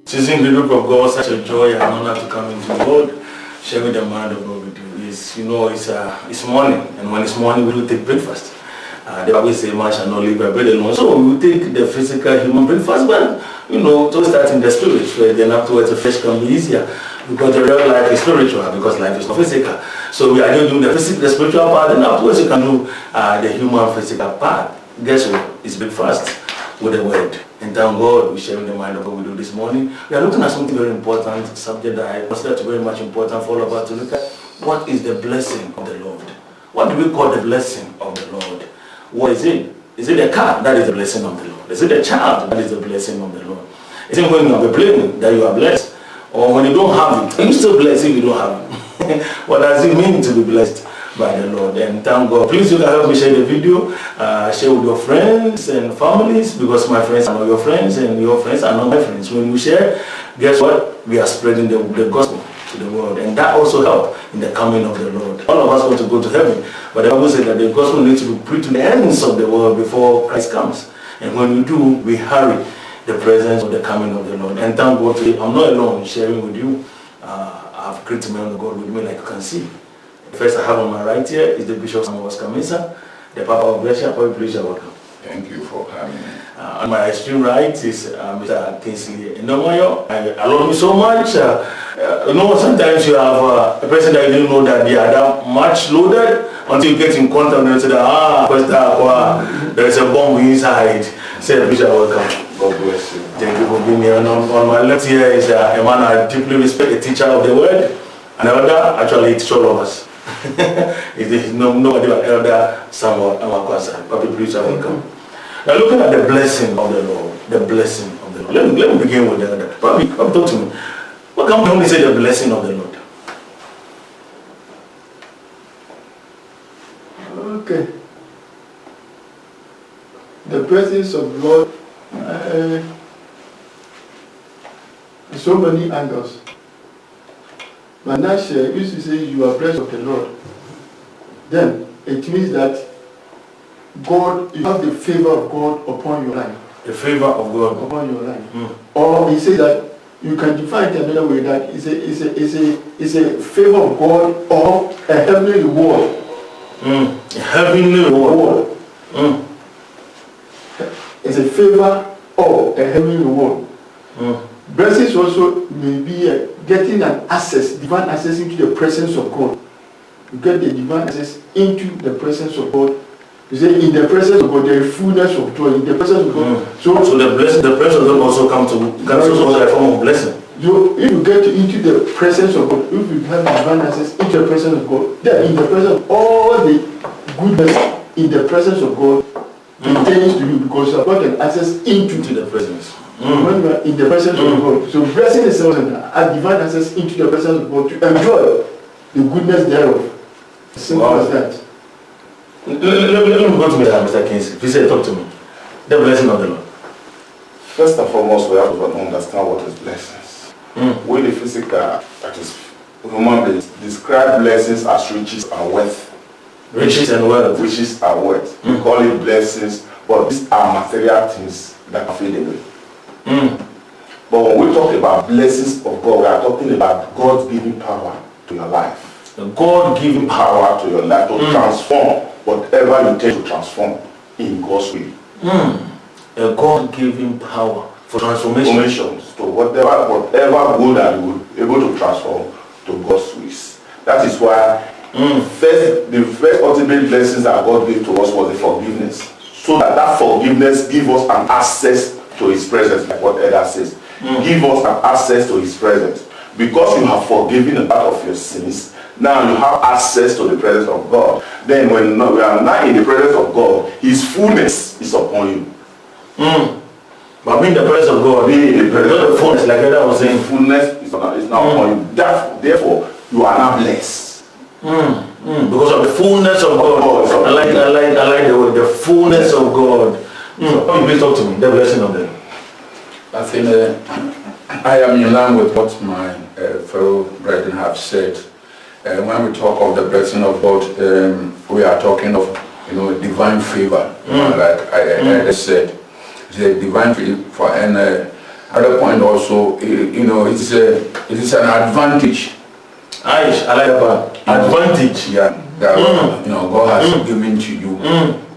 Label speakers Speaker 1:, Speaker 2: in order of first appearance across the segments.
Speaker 1: Choosing the group of God, such a joy and honor to come into the world, sharing the mind of God with you. It's morning, and when it's morning, we will take breakfast. The Bible says, man shall not live by bread alone. So we will take the physical human breakfast, but to start in the spirit, so then afterwards the flesh can be easier. Because the real life is spiritual, because life is not physical. So we are just doing the spiritual part, and afterwards you can do the human physical part. Guess what? It's breakfast with the word. And thank God we're sharing the mind of what we do this morning. We are looking at something very important, subject that I consider to be very much important for all of us to look at. What is the blessing of the Lord? What do we call the blessing of the Lord? What is it? Is it a car? That is the blessing of the Lord. Is it a child? That is the blessing of the Lord. Is it when you have a plane that you are blessed? Or when you don't have it, are you still blessed if you don't have it? What does it mean to be blessed by the Lord? And thank God. Please, you can help me share the video, share with your friends and families, because my friends are not your friends and your friends are not my friends. When we share, guess what? We are spreading the gospel to the world, and that also helps in the coming of the Lord. All of us want to go to heaven, but the Bible says that the gospel needs to be preached to the ends of the world before Christ comes. And when we do, we hurry the presence of the coming of the Lord. And thank God today, I'm not alone sharing with you. I have great men of God with me, like you can see. First I have on my right here is the Bishop Samuel Kamisa, the Papa of Brescia. Please, you're welcome.
Speaker 2: Thank you for having me.
Speaker 1: On my extreme right is Mr. Kingsley Ndomoyo. I love you so much. Sometimes you have a person that you didn't know that they are that much loaded until you get in contact and say that, there is a bomb inside. Say, Bishop, welcome.
Speaker 2: God bless you.
Speaker 1: Thank you for being here. On my left here is a man I deeply respect, a teacher of the word. And elder, actually, it's all of us. Nobody but Elder Samuel Amakwasa. Papi, please, welcome. Now looking at the blessing of the Lord, the blessing of the Lord. Let me begin with that. Probably, come talk to me. What can we say the blessing of the Lord?
Speaker 3: Okay. The presence of the Lord, so many angles. Manasseh used to say, you are blessed of the Lord. Then it means that God, you have the favor of God upon your life.
Speaker 1: The favor of God
Speaker 3: upon your life. Or he says that you can define it another way, that it's a favor of God or a heavenly reward.
Speaker 1: A heavenly reward.
Speaker 3: It's a favor or a heavenly reward. Blessings also may be getting an access, divine access into the presence of God. You get the divine access into the presence of God. You say in the presence of God there is fullness of joy. In the presence of God. So
Speaker 1: the presence of God also comes also a form of blessing.
Speaker 3: So if you get into the presence of God, if you have divine access into the presence of God, then in the presence of all the goodness in the presence of God pertains to you, because you have got an access into
Speaker 1: the presence.
Speaker 3: When you are in the presence of God. So blessing is a divine access into the presence of God to enjoy the goodness thereof. Simple as that.
Speaker 1: Let me go to Mr. Kinsey. Please talk to me. The blessing of the Lord.
Speaker 2: First and foremost, we have to understand what is blessings. When the physical, that is human beings, describe blessings as riches and wealth.
Speaker 1: Riches and wealth.
Speaker 2: Riches and wealth. We call it blessings, but these are material things that can fade away. But when we talk about blessings of God, we are talking about God giving power to your life.
Speaker 1: God giving
Speaker 2: power to your life to transform whatever you take to transform in God's will.
Speaker 1: A God giving power for transformation.
Speaker 2: To whatever good that you will be able to transform to God's ways. That is why the first ultimate blessings that God gave to us was the forgiveness. So that forgiveness gives us an access to his presence, like what Edda says. Give us an access to his presence. Because you have forgiven a part of your sins, now you have access to the presence of God. Then when we are now in the presence of God, his fullness is upon you.
Speaker 1: But being the presence of God, the fullness, like Edda was saying,
Speaker 2: fullness is now upon you. Therefore, you are now blessed.
Speaker 1: Because of the fullness of God. I like the word, the fullness of God. Please talk to me, the blessing of them.
Speaker 4: I think I am in line with what my fellow brethren have said. When we talk of the blessing of God, we are talking of divine favor. Like I said, it's a divine favor, and other point also, it is an advantage.
Speaker 1: I like that. Advantage.
Speaker 4: Yeah, that God has given to you.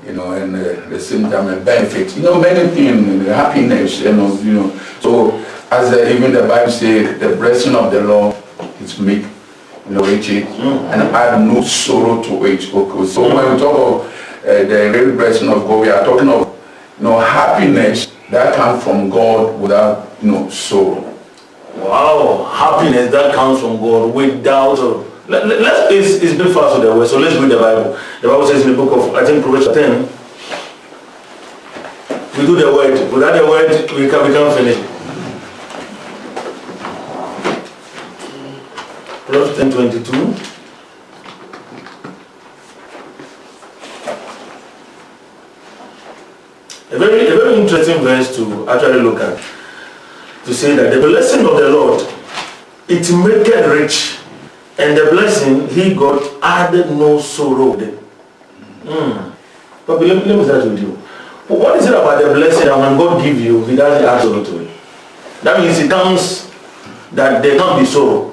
Speaker 4: And the same time a benefit. Many things, happiness, So as even the Bible says, the blessing of the Lord is meek, riches, and add no sorrow to it. Okay. So when we talk of the real blessing of God, we are talking of happiness that comes from God without sorrow.
Speaker 1: Wow, happiness that comes from God without it's been fast with the word, so let's read the Bible. The Bible says in the book of, I think, Proverbs 10, we do the word. Without the word, we can't finish. Proverbs 10:22. A very interesting verse to actually look at. To say that the blessing of the Lord, it maketh rich, and the blessing he got added no sorrow. But let me start with you. What is it about the blessing that when God gives you, he doesn't add sorrow to it? That means it comes that there can't be sorrow.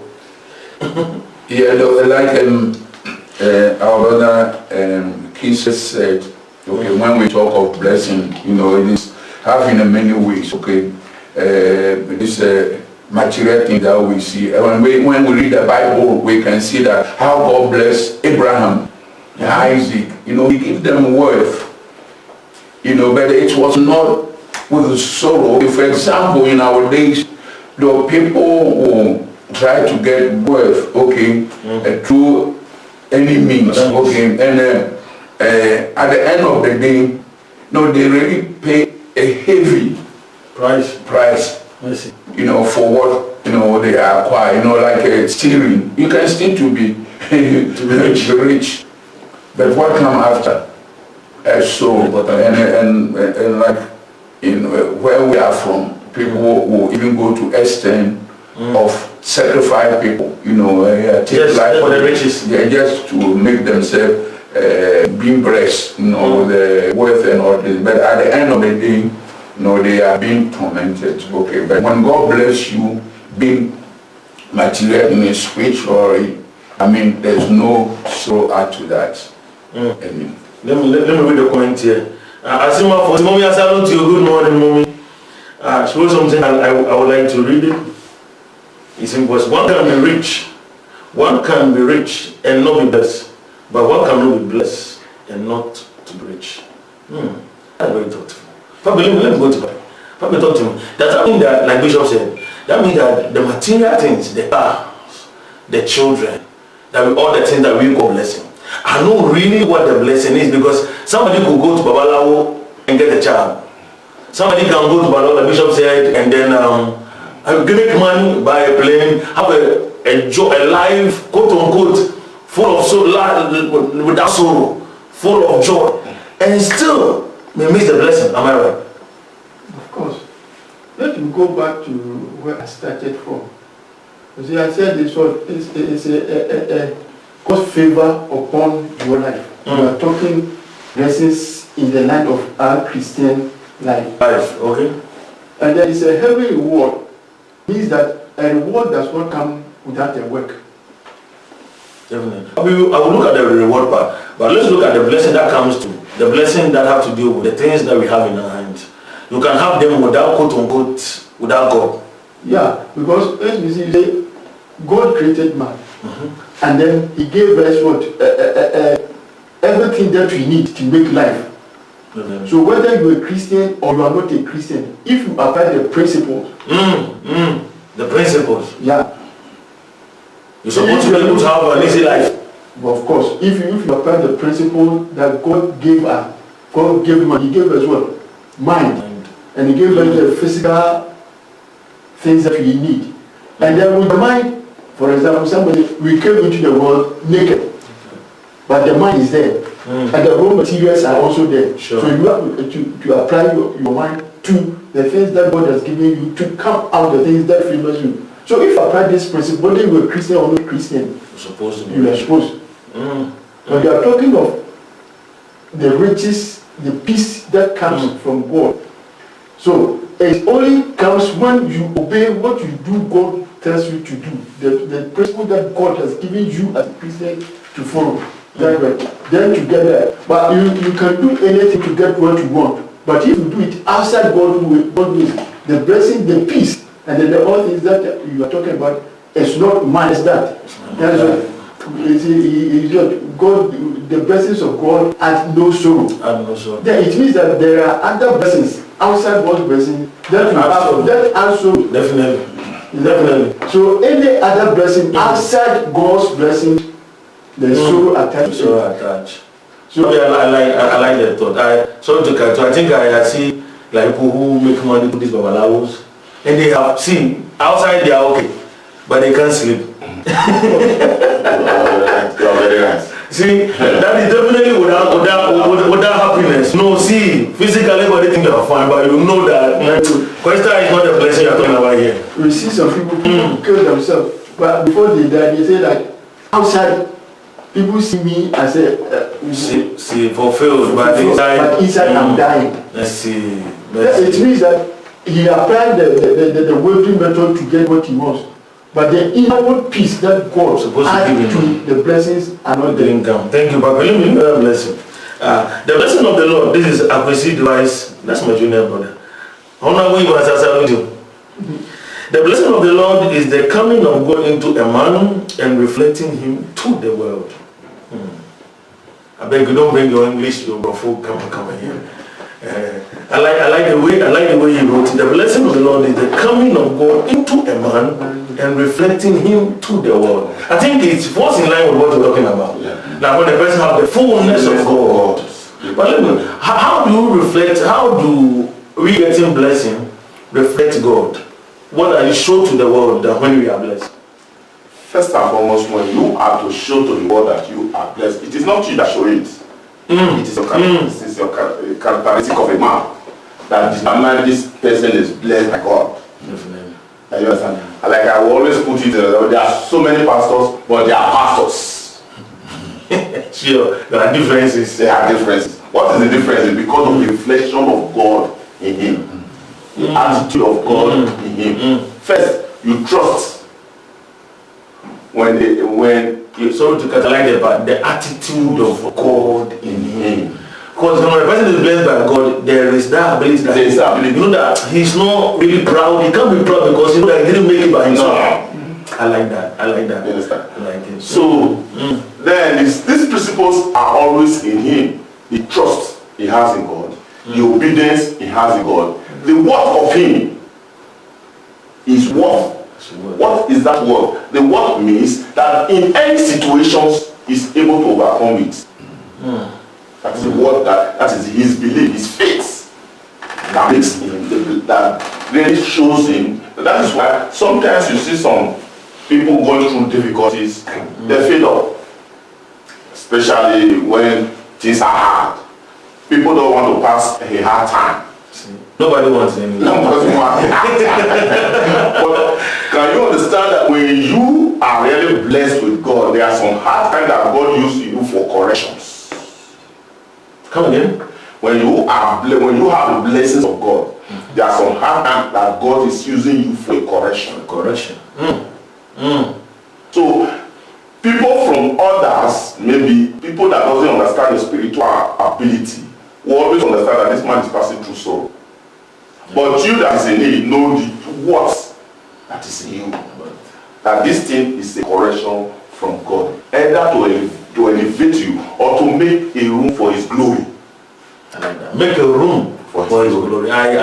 Speaker 4: Yeah, like our brother Kinsey said, okay, when we talk of blessing, it is having in many ways, okay. This material thing that we see. When we read the Bible, we can see that how God blessed Abraham and Isaac. He gave them wealth. But it was not with sorrow. For example, in our days, the people will try to get wealth, okay, through any means, okay, and at the end of the day, no, they really pay a heavy price, you know, for what, you know, they acquire, you know, like stealing. You can steal to be rich. But what come after? And like in where we are from, people will even go to extent of sacrifice people, you know, take life
Speaker 1: for the riches.
Speaker 4: Yeah, just to make themselves being blessed, you know, the wealth and all this. But at the end of the day, you know, they are being tormented. Okay, but when God bless you, being material in a spiritual, I mean, there's no so add to that. Amen.
Speaker 1: Let me read the comment here. Asima for mommy, I salute you. Good morning, mommy. She wrote something I would like to read it. It's impossible. One can be rich. One can be rich and not be blessed. But one cannot be blessed and not to be rich. That's very thoughtful. Let me go to Bible. Probably talk to me. Does that mean that, like Bishop said, that means that the material things, the cars, the children, all the things that we call blessing, I know really what the blessing is, because somebody could go to Babalawo and get a child. Somebody can go to Babalawo, the Bishop said, and then make money, buy a plane, have a life, quote unquote, full of without sorrow, full of joy, and still may miss the blessing. Am I right?
Speaker 3: Of course. Let me go back to where I started from. You see, I said this one is a God's favor upon your life. We are talking blessings in the line of our Christian life.
Speaker 1: Okay.
Speaker 3: And there is a heavy reward. Means that a reward does not come without a work.
Speaker 1: Definitely. I will look at the reward part, but let's look at the blessing that comes to, the blessing that have to do with the things that we have in our hands. You can have them without, quote unquote, without God.
Speaker 3: Yeah, because let me see, God created man, and then He gave us what everything that we need to make life. So whether you're a Christian or you are not a Christian, if you apply the principles,
Speaker 1: the principles,
Speaker 3: yeah,
Speaker 1: you're supposed to be able to have an easy life.
Speaker 3: But of course, if you apply the principle that God gave us, God gave man, He gave us what? Mind. And He gave us the physical things that we need. And then with the mind, for example, we came into the world naked, but the mind is there. And the raw materials are also there.
Speaker 1: Sure.
Speaker 3: So you have to apply your mind to the things that God has given you to come out the things that favors you. So if you apply this principle, whether you are Christian or not Christian,
Speaker 1: You're supposed to be.
Speaker 3: you are supposed. When you are talking of the riches, the peace that comes from God. So it only comes when you obey what you do, God tells you to do. The principle that God has given you as a Christian to follow. Then together, but you can do anything to get what you want. But if you do it outside God's will, the blessing, the peace, and then the other things that you are talking about, it's not mine, it's that. That's what God, the blessings of God add no sorrow. Then it means that there are other blessings outside God's blessing that you have, that also.
Speaker 1: Definitely.
Speaker 3: So any other blessing outside God's blessing, there's sorrow attached.
Speaker 1: So I like that thought. I think I see like people who make money with these babalawos, and they have outside they are okay, but they can't sleep. See, that is definitely without happiness. No, see, physically but they think you are fine, but you know that question is not the blessing you are talking about here.
Speaker 3: We see some people who kill themselves, but before they die, they say that outside people see me as a fulfilled, but inside I'm dying.
Speaker 1: Let's see.
Speaker 3: It means that he applied the working method to get what he wants. But the inward peace that God adds to the blessings are not there.
Speaker 1: Thank you, Papa. Let me bless you. The blessing of the Lord, this is Akwesi device. That's my junior brother. The blessing of the Lord is the coming of God into a man and reflecting Him to the world. I beg you, don't bring your English, your brofo, come here. I like the way you wrote it. The blessing of the Lord is the coming of God into a man and reflecting Him to the world. I think it falls in line with what we're talking about. Now when the person has the fullness of God, But look, how do you reflect, how do we getting blessing reflect God? What are you show to the world that when we are blessed?
Speaker 2: First and foremost, when you are to show to the world that you are blessed, it is not you that show it. It is your characteristic of a man that determines this person is blessed by God.
Speaker 1: Definitely.
Speaker 2: You understand? Like I will always put it, there are so many pastors, but they are pastors.
Speaker 1: Sure, there are differences.
Speaker 2: There are differences. What is the difference? It's because of the reflection of God in him. The attitude of God in him. First, you trust. Sorry
Speaker 1: to catalyze but the attitude of God in him. Because when a person is blessed by God, there is that ability that you know that he's not really proud. He can't be proud because you know that he didn't make it by himself. No. I like that.
Speaker 2: You understand?
Speaker 1: I like it.
Speaker 2: So then these principles are always in him. The trust he has in God, the obedience he has in God, the work of him is work. What is that work? The work means that in any situations he's able to overcome it. That is the word that is his belief, his faith that makes him, that really shows him. That is why sometimes you see some people going through difficulties, they feel up, especially when things are hard. People don't want to pass a hard time.
Speaker 1: Nobody wants any.
Speaker 2: Nobody wants a hard time. But can you understand that when you are really blessed with God, there are some hard times that God uses you for corrections.
Speaker 1: Come again.
Speaker 2: When you have the blessings of God, there are some hard times that God is using you for a correction. So people from others, maybe people that doesn't understand the spiritual ability, will always understand that this man is passing through sorrow. But you that is in need know what that is in you. That this thing is a correction from God, either to elevate you or to make a room for his glory.
Speaker 1: I like that. Make a room for his glory. I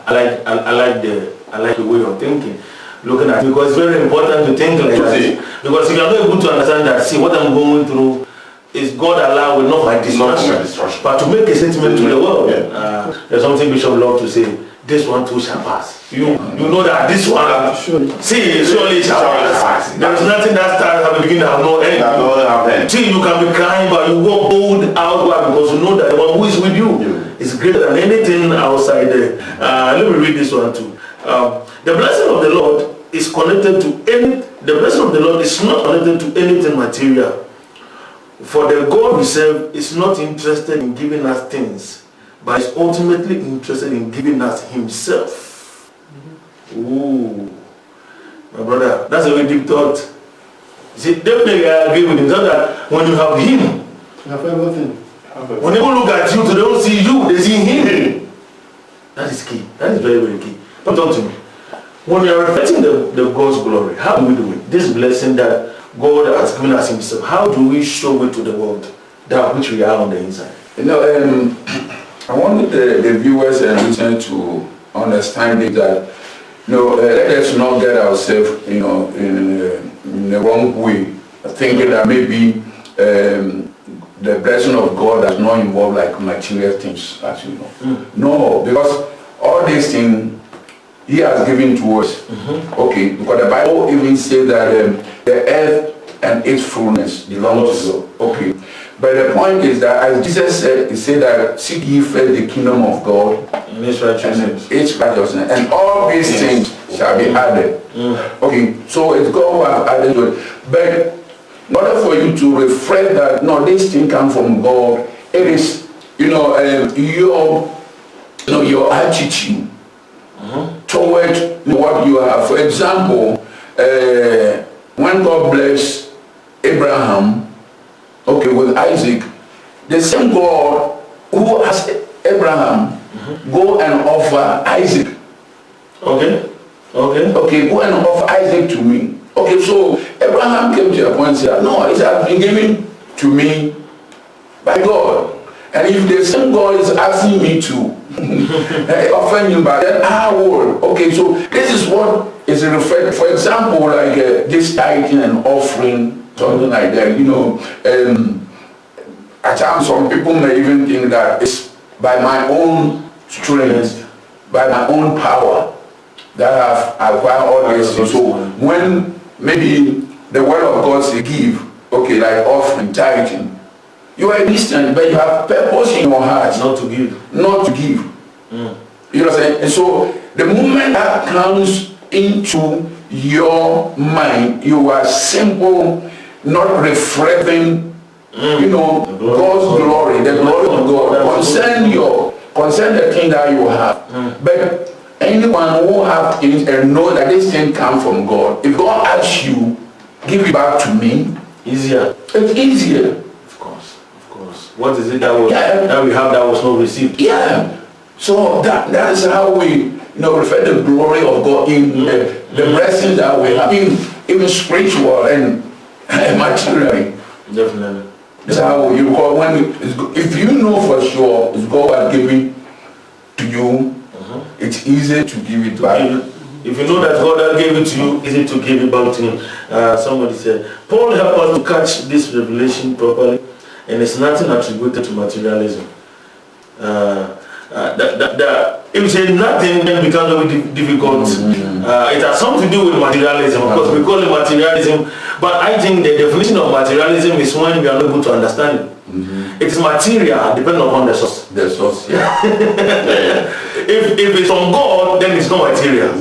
Speaker 1: like the way you're thinking. Looking at it, because it's very important to think like that. Because if you're not able to understand that, see what I'm going through is God allowed not my destruction, but to make a statement to the world. There's something Bishop love to say. This one too shall pass. You know that this one surely shall pass. There is nothing that starts at the beginning that have no end. See, you can be crying, but you walk bold outward because you know that the one who is with you is greater than anything outside there. Let me read this one too. The blessing of the Lord is connected to the blessing of the Lord is not connected to anything material. For the God we serve is not interested in giving us things, but is ultimately interested in giving us himself. Ooh, my brother, that's a very deep thought. See, definitely I agree with him. So that when you have him,
Speaker 3: you have everything.
Speaker 1: When people look at you, they don't see you, they see him. That is key. That is very, very key. But talk to me. When we are reflecting the God's glory, how do we do it? This blessing that God has given us himself, how do we show it to the world, that which we are on the inside?
Speaker 4: You know, I wanted the viewers and listeners to understand that, let us not get ourselves, in the wrong way, thinking that maybe the blessing of God does not involve like material things, as you know. No, because all these things he has given to us. Okay, because the Bible even says that the earth and its fullness belongs to God. Okay. But the point is that, as Jesus said, he said that seek ye first the kingdom of God
Speaker 1: and its righteousness,
Speaker 4: and all these things shall be added. Okay, so it's God who has added to it. But in order for you to reflect that, no, this thing comes from God, it is, your attitude toward what you have. For example, when God blessed Abraham, with Isaac, the same God who asked Abraham, go and offer Isaac. Okay, go and offer Isaac to me. Okay, so Abraham came to a point and said, no, it has been given to me by God. And if the same God is asking me to offer you back, then I will. Okay, so this is what is referred. For example, like this tithing and offering, something like that. at times some people may even think that it's by my own strength, by my own power, that I've acquired all this. So when maybe the word of God say give, okay, like offering, tithing, you are a Christian, but you have purpose in your heart
Speaker 1: Not to give.
Speaker 4: not to give. You know what I'm saying? And so the moment that comes into your mind, you are simple, not reflecting, you know, God's glory, the glory of God. Concern the thing that you have. But anyone who have things and know that this thing comes from God, if God asks you, give it back to me,
Speaker 1: Easier.
Speaker 4: it's easier.
Speaker 1: Of course. What is it that was
Speaker 4: Yeah.
Speaker 1: that we have that was not received?
Speaker 4: Yeah. So that is how we, you know, reflect the glory of God in the blessings that we have, even spiritual and materially.
Speaker 1: Definitely.
Speaker 4: That's how you call if you know for sure it's God giving to you, it's easy to give it back.
Speaker 1: If you know that God that gave it to you, easy to give it back to him. Somebody said, Paul helped us to catch this revelation properly, and it's nothing attributed to materialism. If you say nothing, then it becomes very difficult. It has something to do with materialism. Of course, we call it materialism, but I think the definition of materialism is when we are not able to understand it. It is material, depending upon the source.
Speaker 4: The source, yeah.
Speaker 1: If it's from God, then it's not material.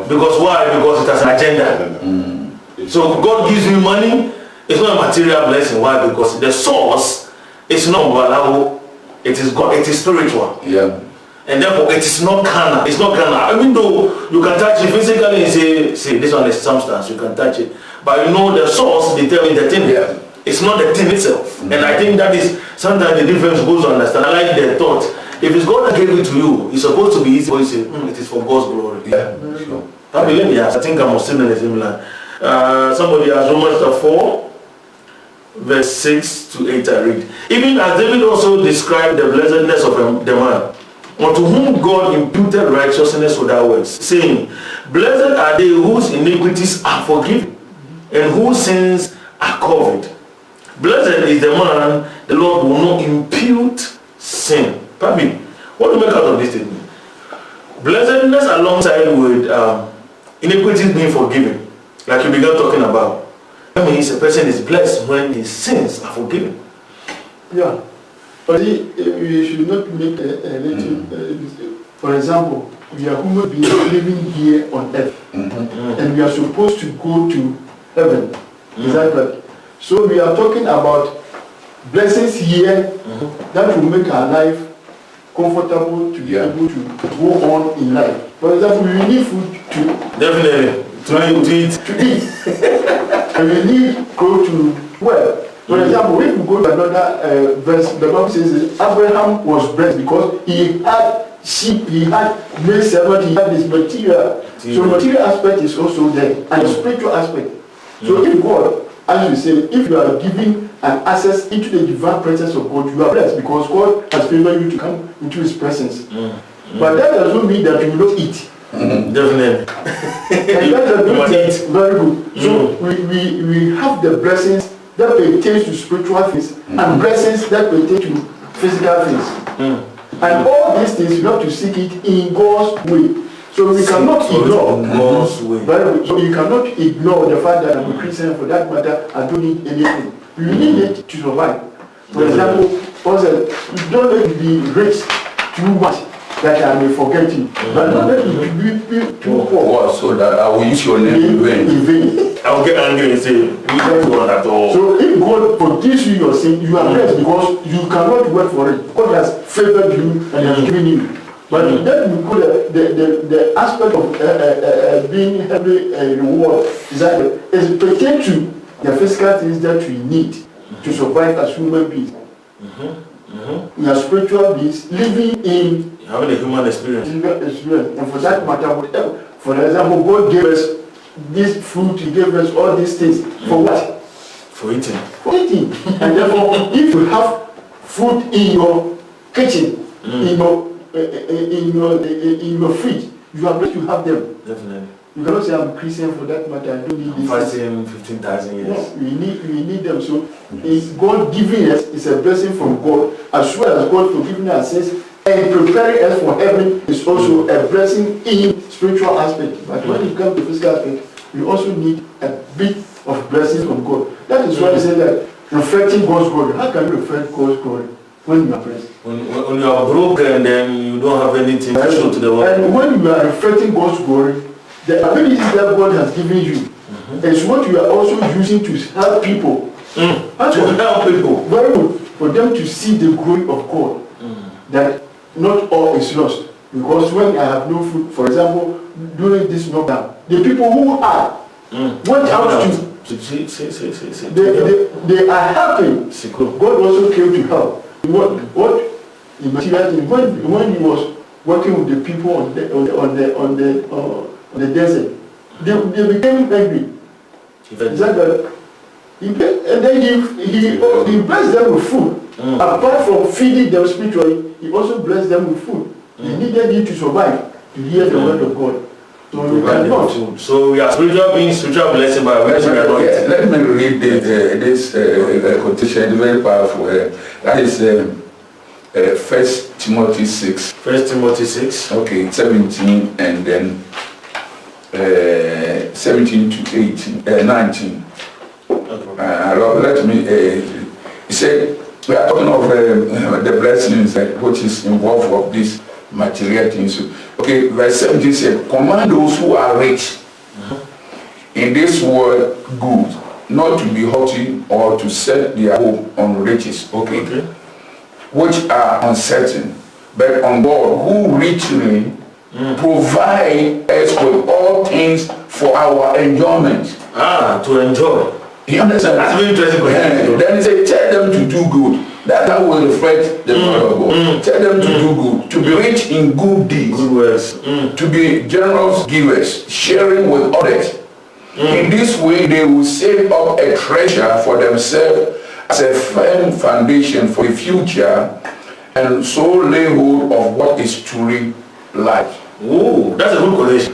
Speaker 1: Because why? Because it has an agenda. So God gives me money, it's not a material blessing. Why? Because the source is not allowable. It is God. It is spiritual.
Speaker 4: Yeah.
Speaker 1: And therefore it is not carnal. It's not carnal. Even though you can touch it physically and say this one is substance, you can touch it. But you know the source determines the thing.
Speaker 4: Yeah.
Speaker 1: It's not the thing itself. And I think that is sometimes the difference goes to understand. I like the thought. If it's God that gave it to you, it's supposed to be easy for you to say, it is for God's glory.
Speaker 4: Yeah. Sure.
Speaker 1: I believe, yes. I think I'm still in the same line. Somebody has Romans chapter 4, verse 6 to 8 I read. Even as David also described the blessedness of the man, unto whom God imputed righteousness without works, saying, blessed are they whose iniquities are forgiven, and whose sins are covered. Blessed is the man the Lord will not impute sin. Papi, what do you make out of this statement? Blessedness alongside with iniquities being forgiven, like you began talking about. That means a person is blessed when his sins are forgiven.
Speaker 3: Yeah. But we should not make a little, for example, we are human beings living here on earth, and we are supposed to go to heaven. Is that right? So we are talking about blessings here that will make our life comfortable to be able to go on in life. For example, we need food to
Speaker 1: Definitely. To eat.
Speaker 3: and we need clothes to wear. For example, if we go to another verse, the Bible says Abraham was blessed because he had sheep, he had male servant, he had this material. So material aspect is also there, and the spiritual aspect. So if God, as you say, if you are giving an access into the divine presence of God, you are blessed because God has favored you to come into his presence. But that doesn't mean that you will not eat.
Speaker 1: Definitely.
Speaker 3: And that's a good thing. Very good. So we have the blessings that pertain to spiritual things and blessings that pertain to physical things. And all these things, you have to seek it in God's way. So we cannot ignore
Speaker 1: God's way.
Speaker 3: Very good. So you cannot ignore the fact that I'm a Christian. For that matter, I don't need anything. You need it to survive. For example, also, you don't let me be rich too much that I may forget you. But don't let me be too poor.
Speaker 4: So that I will use your name in vain.
Speaker 1: I will get angry and say, we don't want at all.
Speaker 3: So if God forgives you your sin, you are blessed because you cannot work for it. God has favored you and has given you. But then we call the aspect of being heavily reward is that it pertains to the physical things that we need to survive as human beings. We are spiritual beings living in
Speaker 1: having a human experience.
Speaker 3: And for that matter, for example, God gave us this fruit, he gave us all these things. For what?
Speaker 1: For eating.
Speaker 3: For eating. And therefore, if you have food in your kitchen, in your fridge, you are blessed to have them.
Speaker 1: Definitely.
Speaker 3: You cannot say I'm Christian for that matter. I don't need this.
Speaker 1: Fasting 15,000 years.
Speaker 3: No, we need them. So it's God giving us is a blessing from God, as well as God forgiving our sins and preparing us for heaven is also a blessing in spiritual aspect. But when it comes to physical aspect, we also need a bit of blessings from God. That is why I say that reflecting God's glory. How can you reflect God's glory when you are present?
Speaker 1: When you are broken and then you don't have anything to show to the world.
Speaker 3: And when you are reflecting God's glory, the abilities that God has given you is what you are also using to help people.
Speaker 1: To help people.
Speaker 3: Very good. For them to see the glory of God. That not all is lost. Because when I have no food, for example, during this lockdown, the people who are went out to they are helping. God also came to help. What in material things, when he was working with the people on the desert, they became angry. Is that good? And then he blessed them with food. Apart from feeding them spiritually, he also blessed them with food. They needed you to survive, to hear the word of God. So you cannot.
Speaker 1: So we are spiritual beings, spiritual blessing by which we are not.
Speaker 4: Let me read this quotation, very powerful. That is 1 Timothy 6.
Speaker 1: 1 Timothy 6.
Speaker 4: Okay, 17 and then 17 to 18, 19. Let me, he said, we are talking of the blessings which is involved of this material things. Okay, verse 17 said, command those who are rich in this world good, not to be haughty or to set their hope on riches, okay, which are uncertain, but on God who richly provide us with all things for our enjoyment.
Speaker 1: To enjoy.
Speaker 4: You understand?
Speaker 1: That's very interesting.
Speaker 4: Then he said, tell them to do good. That will reflect the power of God. Tell them to do good, to be rich in good deeds,
Speaker 1: Good words.
Speaker 4: to be generous givers, sharing with others. In this way, they will save up a treasure for themselves as a firm foundation for the future, and so lay hold of what is truly life.
Speaker 1: Oh, that's a good quotation.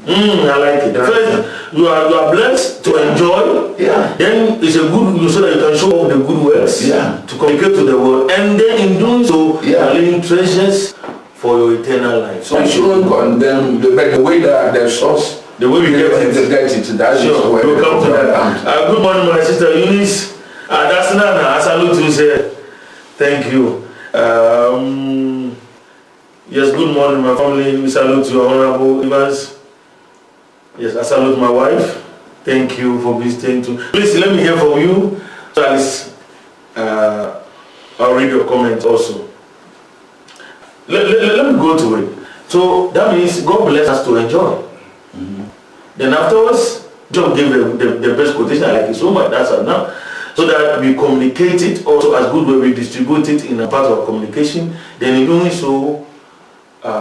Speaker 1: I like it. First, you are blessed to enjoy.
Speaker 4: Yeah.
Speaker 1: Then it's a good so that you can show off the good works.
Speaker 4: Yeah.
Speaker 1: To communicate to the world, and then in doing so, you are laying treasures for your eternal life.
Speaker 4: So I shouldn't condemn the way that the source,
Speaker 1: the way we get it.
Speaker 4: That
Speaker 1: Sure,
Speaker 4: is where
Speaker 1: we'll come to that. Good morning, my sister Eunice. That's Nana. I salute you, sir. Thank you. Yes, good morning, my family. We salute you, Honorable Evans. Yes, I salute my wife. Thank you for visiting too. Please let me hear from you. So at least I'll read your comment also. Let me go to it. So that means God bless us to enjoy. Then afterwards, John gave the best quotation. I like it so much. That's enough. So that we communicate it also as good when we distribute it in a part of communication. Then in doing so,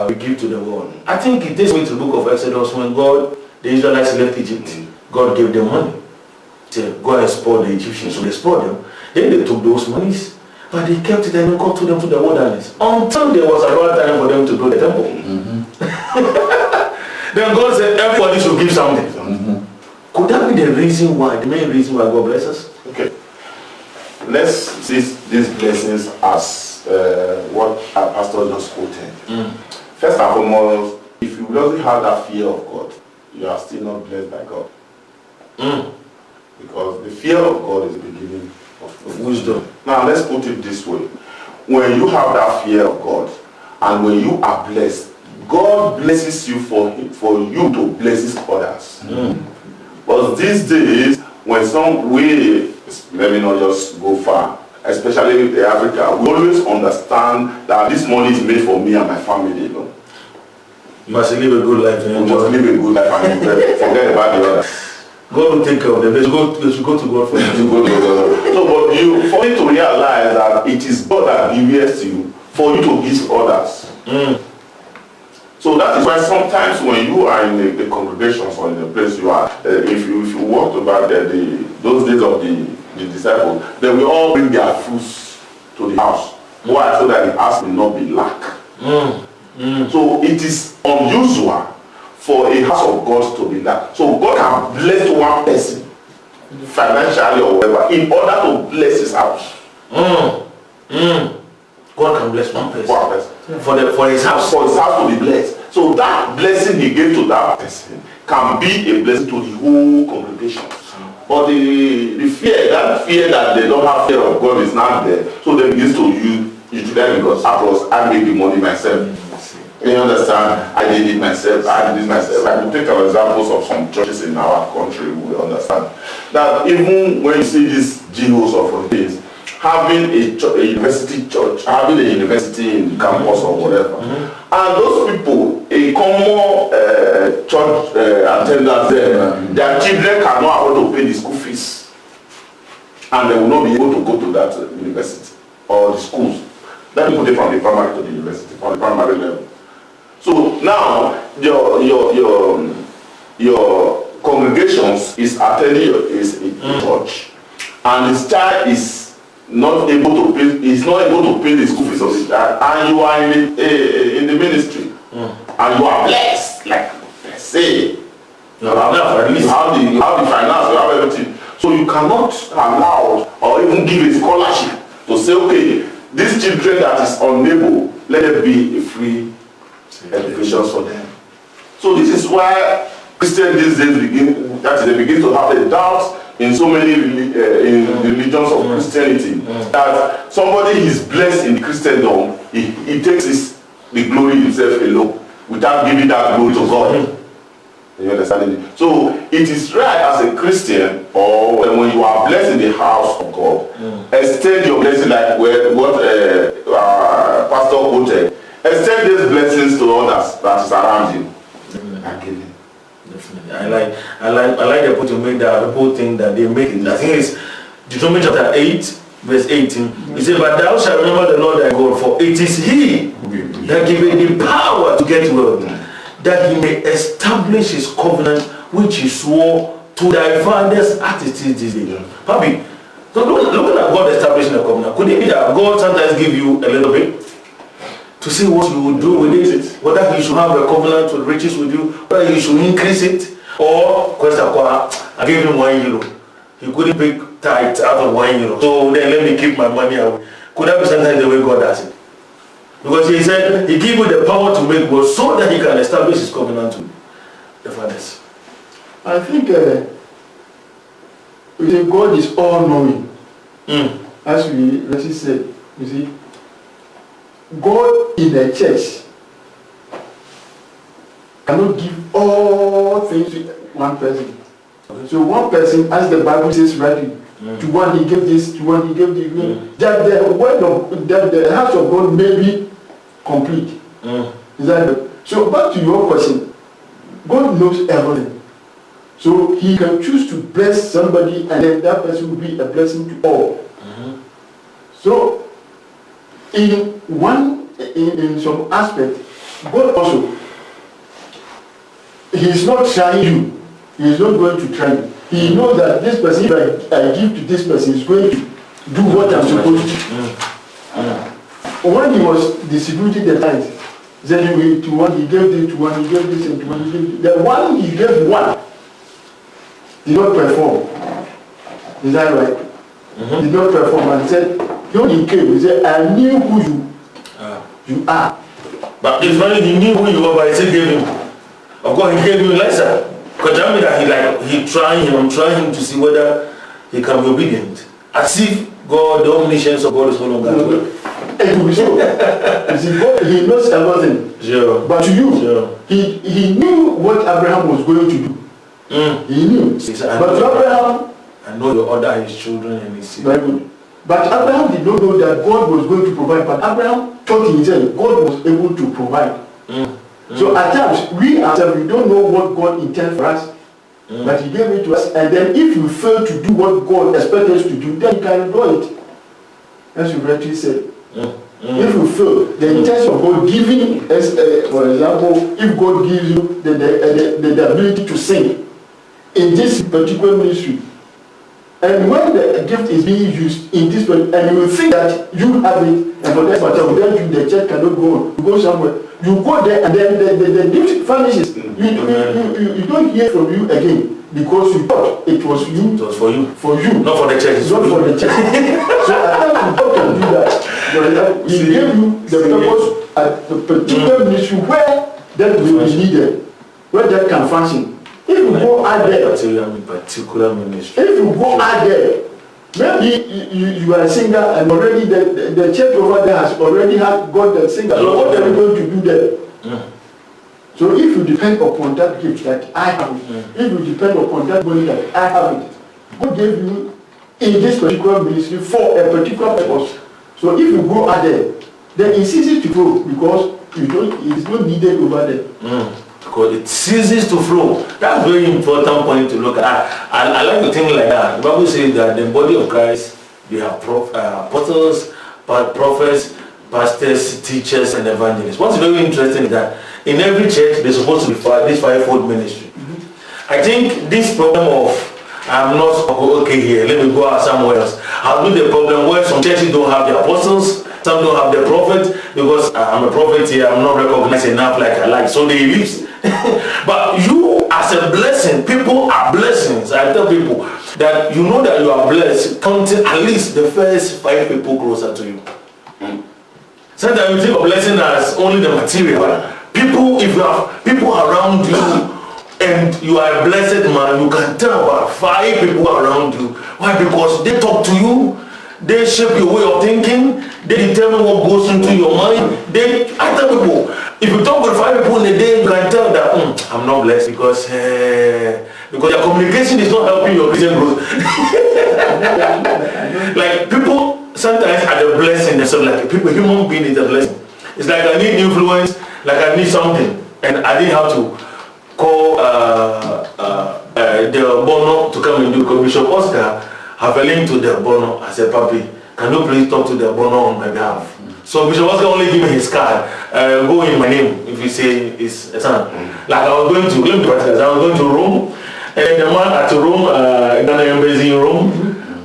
Speaker 1: we give to the world. I think it takes me to the book of Exodus when the Israelites left Egypt. God gave them money. He said, go and spoil the Egyptians. So they spoiled them. Then they took those monies, but they kept it and got to them to the wilderness until there was a right time for them to build the temple. Then God said, everybody should give something. Could that be the reason why, the main reason why God bless us?
Speaker 2: Okay. Let's see these blessings as what our pastor just quoted. First and foremost, if you don't have that fear of God, you are still not blessed by God. Because the fear of God is the beginning of
Speaker 1: Wisdom.
Speaker 2: Now let's put it this way. When you have that fear of God, and when you are blessed, God blesses you for you to bless others. But these days, when let me not just go far, especially in Africa, we always understand that this money is made for me and my family. You know?
Speaker 1: You must live a good life.
Speaker 2: We must live a good life and forget about the others.
Speaker 1: God will take care of them. They should go to God for you.
Speaker 2: So, but for you to realize that it is God that gives you for you to give others. So that is why sometimes when you are in the congregations or in the place you are, if you walk about those days of the disciples, they will all bring their fruits to the house. Why? So that the house will not be lack. So it is unusual for a house of God to be that. So God can bless one person financially or whatever in order to bless his house.
Speaker 1: God can bless one person.
Speaker 2: One person.
Speaker 1: For his house.
Speaker 2: For his house to be blessed. So that blessing he gave to that person can be a blessing to the whole congregation. But the fear that they don't have fear of God is not there. So they begin to use them because I made the money myself. You understand? I did it myself. I did it myself. I will take our examples of some churches in our country. We understand that even when you see these GOs of things, having a university church, having a university in the campus or whatever, and those people, a common church attendance there, their children cannot afford to pay the school fees, and they will not be able to go to that university or the schools. Let me put it from the primary to the university, from the primary level. So now your congregations is attending a church, and his child is not able to pay the school fees of his child, and you are in the ministry, and you are blessed, like they say. You have the finance, you have everything. So you cannot allow or even give a scholarship to say, okay, these children that is unable, let it be a free education for them. So this is why Christians these days they begin to have a doubt in so many religions of Christianity, that somebody is blessed in Christendom, he takes the glory himself alone without giving that glory to God. You understand it? So it is right as a Christian, or when you are blessed in the house of God, extend your blessing like what Pastor quoted. Extend these blessings to others that is around you.
Speaker 1: Definitely. I like the point you made that people think that they make it. I think it's Deuteronomy chapter 8, verse 18. He said, but thou shalt remember the Lord thy God, for it is he that giveth the power to get wealth, that he may establish his covenant which he swore to thy fathers at this day. Papi, so looking at God establishing a covenant, could it be that God sometimes give you a little bit to see what you will do with it, whether you should have a covenant with riches with you, whether you should increase it, or I gave him €1. He couldn't pick tithes out of €1, so then let me keep my money away. Could that be sometimes the way God does it? Because he said he gave you the power to make wealth so that he can establish his covenant with the fathers.
Speaker 3: I think God is all-knowing. As we said, you see, God in the church cannot give all things to one person. So one person, as the Bible says rightly, to one he gave this, to one he gave this. That the word of the house of God may be complete. Is that so? Back to your question, God knows everything. So he can choose to bless somebody, and then that person will be a blessing to all. So in some aspect, God also, he is not trying you. He is not going to try you. He knows that this person, if I give to this person, is going to do what I'm supposed to. When he was distributing the tithes, then to one he gave this, to one he gave this, and to one he gave this. The one he gave one did not perform. Is that right? Did not perform, and said, when he came, he said, I knew who you are.
Speaker 1: But it's funny, he knew who you were, but he still gave him. Of course, he gave him lesser. Because that means that I'm trying him to see whether he can be obedient. As if God, the omniscience of God is no longer at work.
Speaker 3: It will be so. You see, God, he knows everything.
Speaker 1: Sure.
Speaker 3: But to you,
Speaker 1: sure.
Speaker 3: he knew what Abraham was going to do. He knew. But to Abraham,
Speaker 1: I know you order his children and his seed.
Speaker 3: Very good. But Abraham did not know that God was going to provide. But Abraham thought in himself God was able to provide. So at times, we ourselves, we don't know what God intends for us. But he gave it to us. And then if you fail to do what God expects us to do, then you can do it. As you rightly said. If you fail, the intention of God giving us, for example, if God gives you the ability to sing in this particular ministry, And when the gift is being used in this way, and you think that you have it, and for that matter, without you, the church cannot go on. You go somewhere, you go there, and then the gift vanishes. You don't hear from you again because you thought it was you.
Speaker 1: It was for you.
Speaker 3: For you.
Speaker 1: Not for the church.
Speaker 3: It's not for the church. So I think God can do that. He gave you the purpose at the particular ministry where that will be needed, where that can function. If you go out there,
Speaker 1: particular ministry.
Speaker 3: if you go out there, maybe you are a singer and already the church over there has already got the singer. So what are you going to do there? So if you depend upon that gift that I have it, if you depend upon that money that I have it, God gave you in this particular ministry for a particular purpose. So if you go out there, then it ceases to grow because it's not needed over there.
Speaker 1: Because it ceases to flow. That's a very important point to look at. I like to think like that. The Bible says that the body of Christ, they are apostles, prophets, pastors, teachers, and evangelists. What's very interesting is that in every church, there's supposed to be this fivefold ministry. I think this problem of I'm not okay here, let me go out somewhere else, has been the problem where some churches don't have the apostles, some don't have the prophet, because I'm a prophet here, I'm not recognized enough like I like, so they leave. But you as a blessing, people are blessings. I tell people that you know that you are blessed, counting at least the first 5 people closer to you. Sometimes you think of blessing as only the material. People, if you have people around you and you are a blessed man, you can tell about 5 people around you. Why? Because they talk to you, they shape your way of thinking, they determine what goes into your mind. I tell people, if you talk with 5 people in a day, you can tell that I'm not blessed because your communication is not helping your Christian growth. Like people sometimes are the blessing themselves. Like people, human being is a blessing. It's like I need influence, like I need something, and I didn't have to call the Bono to come and do. Bishop Oscar have a link to the Bono. I said, Papi, can you please talk to the Bono on my behalf? So Bishop Oscar only give me his card. Go in my name if you say it's a son. Like I was going to, let me practice. I was going to Rome, and the man at Rome, Ghana embassy in Rome,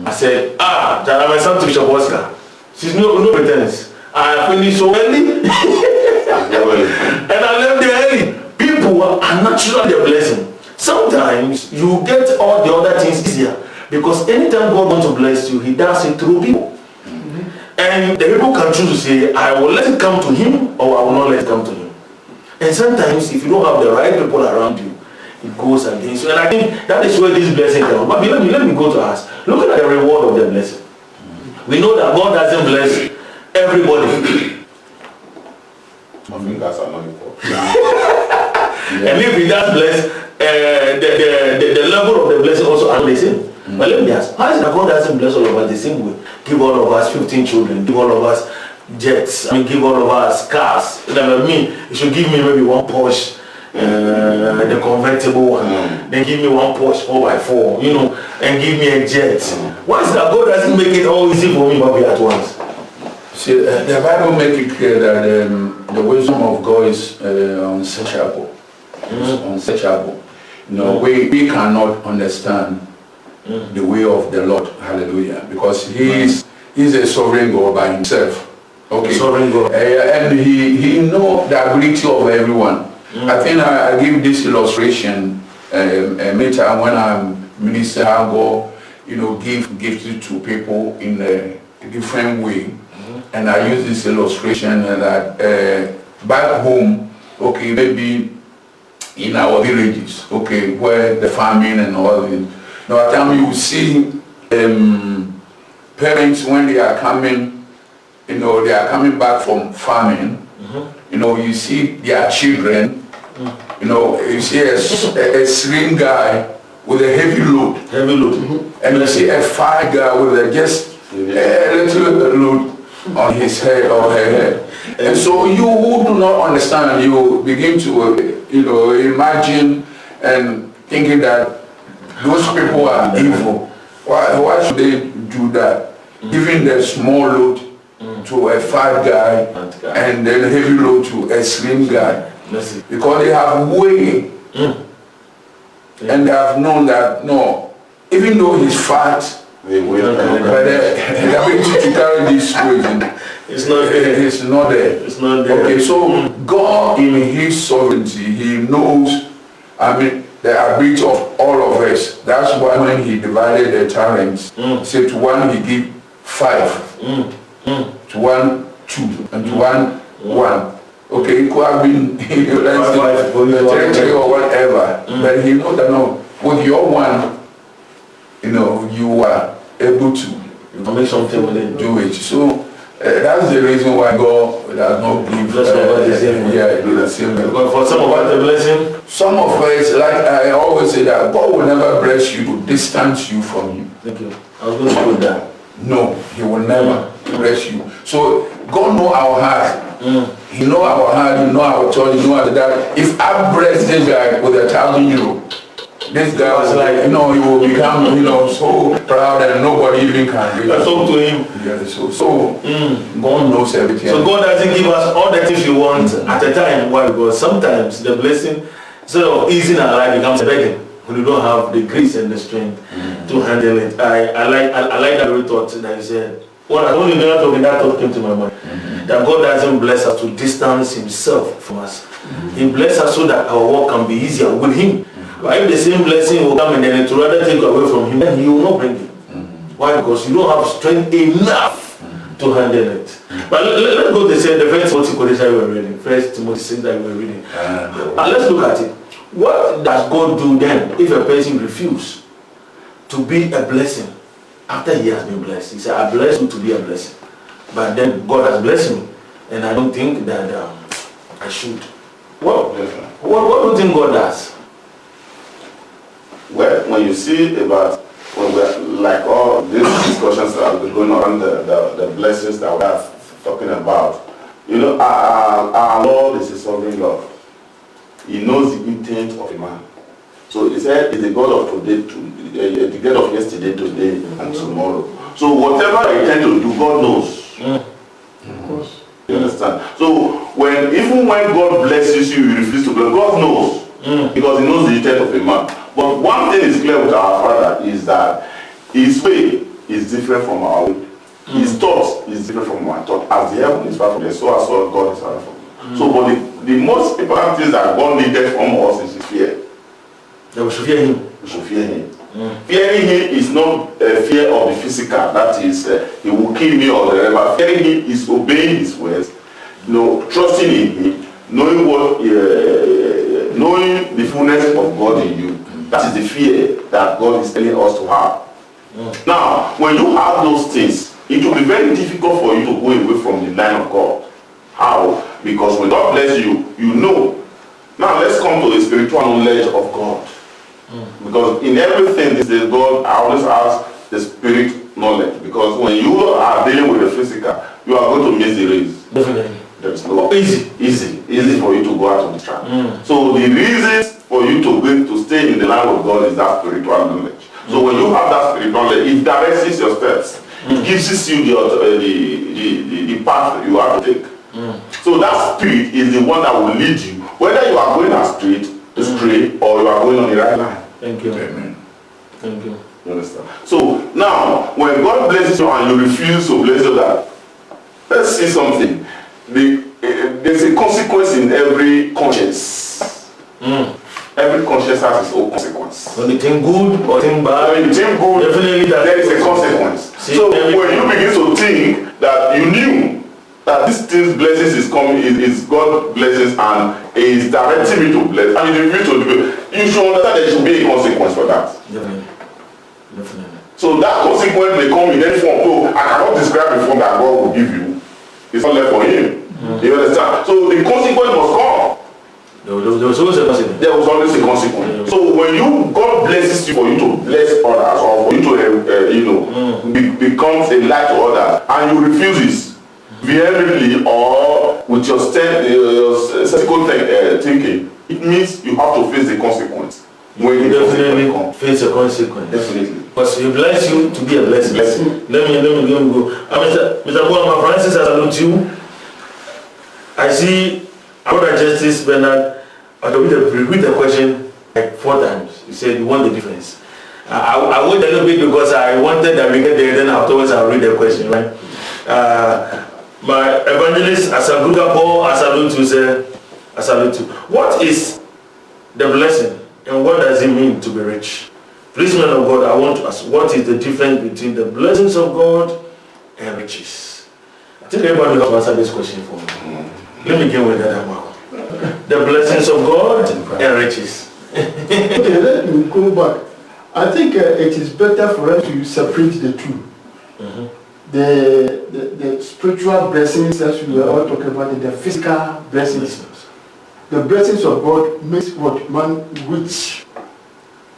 Speaker 1: I said, that my son to Bishop Oscar. She's no pretense. I finished so early, and I left there early. People are naturally a blessing. Sometimes you get all the other things easier because anytime God wants to bless you, He does it through people. And the people can choose to say, I will let it come to him or I will not let it come to him. And sometimes if you don't have the right people around you, it goes against you. And I think that is where this blessing comes. But let me go to us. Look at the reward of the blessing. We know that God doesn't bless everybody.
Speaker 2: My fingers are not equal.
Speaker 1: And if He does bless, the level of the blessing also are the same. But let me ask, how is it that God doesn't bless all of us the same way? Give all of us 15 children, give all of us jets, give all of us cars. I mean, you should give me maybe one Porsche, the convertible one, then give me one Porsche 4x4, and give me a jet. Why is it that God doesn't make it all easy for me, but at once?
Speaker 4: See, the Bible makes it clear that the wisdom of God is unsearchable. It's unsearchable. We cannot understand the way of the Lord. Hallelujah. Because He is a sovereign God by Himself. Okay. Sovereign God. And He knows the ability of everyone. I think I give this illustration later when I'm minister. I go, give gifts to people in a different way. And I use this illustration that back home, okay, maybe in our villages, okay, where the farming and all this. Now, at times you see parents when they are coming, they are coming back from farming. You see their children. You see a slim guy with a heavy load. And you see a fat guy with just a little load on his head or her head. And so you who do not understand, you begin to, imagine and thinking that those people are evil. Why should they do that? Giving the small load to a fat guy and then heavy load to a slim guy. Because they have weighed and they have known that, no, even though he's fat,
Speaker 2: The weight
Speaker 1: But
Speaker 4: the ability to carry this weight,
Speaker 1: it's not there.
Speaker 4: it's not there.
Speaker 1: It's not there.
Speaker 4: Okay, so God in His sovereignty, He knows, the ability of all of us. That's why when He divided the talents, say to one He gave 5, to one 2, and to one 1. Okay, it could have been 3 or whatever, but He knows that no, with your 1, you are able to
Speaker 1: make something with it.
Speaker 4: do it. So that's the reason why God does not give the same way.
Speaker 1: Because for some of us, the blessing.
Speaker 4: Some of us, like I always say, that God will never bless you to distance you from Him.
Speaker 1: Thank you. I was going to put that.
Speaker 4: No, He will never bless you. So God knows our heart. He knows our heart. He knows our thought. He knows that. If I bless this guy with €1,000, this guy was like, he will become, so proud that nobody even can reach.
Speaker 1: I talk to him.
Speaker 4: Yeah, so God knows everything.
Speaker 1: So God doesn't give us all the things we want at a time. Why? Because sometimes the blessing, instead of easing our life, becomes a burden when you don't have the grace and the strength to handle it. I like that very thought that you said. When you don't talking, that thought came to my mind. That God doesn't bless us to distance Himself from us. He blesses us so that our work can be easier with Him. But if the same blessing will come and then it will rather take away from Him, then He will not bring it. Why? Because you don't have strength enough to handle it. But let's go to the first Timothy that we were reading. First Timothy 6 that we were reading. Let's look at it. What does God do then if a person refuses to be a blessing after he has been blessed? He said, I bless you to be a blessing. But then God has blessed me. And I don't think that I should. What do you think God does?
Speaker 2: Well, when you see about, when we're like all these discussions that have been going on, the blessings that we are talking about, our Lord is a sovereign Lord. He knows the intent of a man. So He said, "He's the God of today, the God of yesterday, today, and tomorrow." So whatever I intend to do, God knows.
Speaker 3: Of course.
Speaker 2: You understand? So even when God blesses you, you refuse to bless. God knows. Because He knows the intent of a man. But one thing is clear with our Father is that His way is different from our way. His thought is different from our thought. As the heaven is far from the earth, so as well God is far from us. So, but the most important things that God needed from us is His fear.
Speaker 1: That we should fear Him.
Speaker 2: We should fear Him. Fearing Him is not a fear of the physical. That is, He will kill me or whatever. Fearing Him is obeying His words, trusting in Him, knowing knowing the fullness of God in you. That is the fear that God is telling us to have. Now, when you have those things, it will be very difficult for you to go away from the line of God. How? Because when God bless you, you know. Now let's come to the spiritual knowledge of God. Because in everything these days, God, I always ask the spirit knowledge. Because when you are dealing with the physical, you are going to miss the race.
Speaker 1: Definitely.
Speaker 2: There is no
Speaker 1: Easy
Speaker 2: for you to go out of the track. So the reasons for you to stay in the line of God is that spiritual knowledge. So when you have that spiritual knowledge, it directs your steps. It gives you the path you have to take. So that spirit is the one that will lead you, whether you are going astray or you are going on the right line.
Speaker 1: Thank you.
Speaker 4: Amen.
Speaker 1: Thank you.
Speaker 2: You understand? So now, when God blesses you and you refuse to bless you, that let's see something. There's a consequence in every conscience. Every conscience has its own consequence.
Speaker 1: When you think good or think bad,
Speaker 2: When you think good,
Speaker 1: definitely
Speaker 2: there is a consequence. So when you begin to think that you knew that this thing's blessings is coming, is God blessings and is directing me to bless, and you refuse to do it, you should understand there should be a consequence for that.
Speaker 1: Definitely.
Speaker 2: So that consequence may come in any form. So I cannot describe the form that God will give you. It's not left for Him. You understand? So the consequence must come.
Speaker 1: There was always a consequence.
Speaker 2: There was always a consequence. So when God blesses you for you to bless others, or for you to becomes a light to others, and you refuse this vehemently or with your statistical thinking, it means you have to face the consequence. When you
Speaker 1: definitely face a consequence.
Speaker 2: Definitely.
Speaker 1: Because He bless you to be a blessing. Let me go. Mr. Boama, Francis, I salute you. I see Brother Justice Bernard repeat the question like 4 times. He said, "You want the difference." I wait a little bit because I wanted that we get there, then afterwards I'll read the question, right? My evangelist, Asagugapo, I salute you. What is the blessing and what does it mean to be rich? Please, man of God, I want to ask, what is the difference between the blessings of God and riches? I think everybody will answer this question for me. Let me begin with that one. The blessings of God and riches.
Speaker 3: Okay, let me go back. I think it is better for us to separate the two. The spiritual blessings that we were all talking about, and the physical blessings. The blessings of God makes what man rich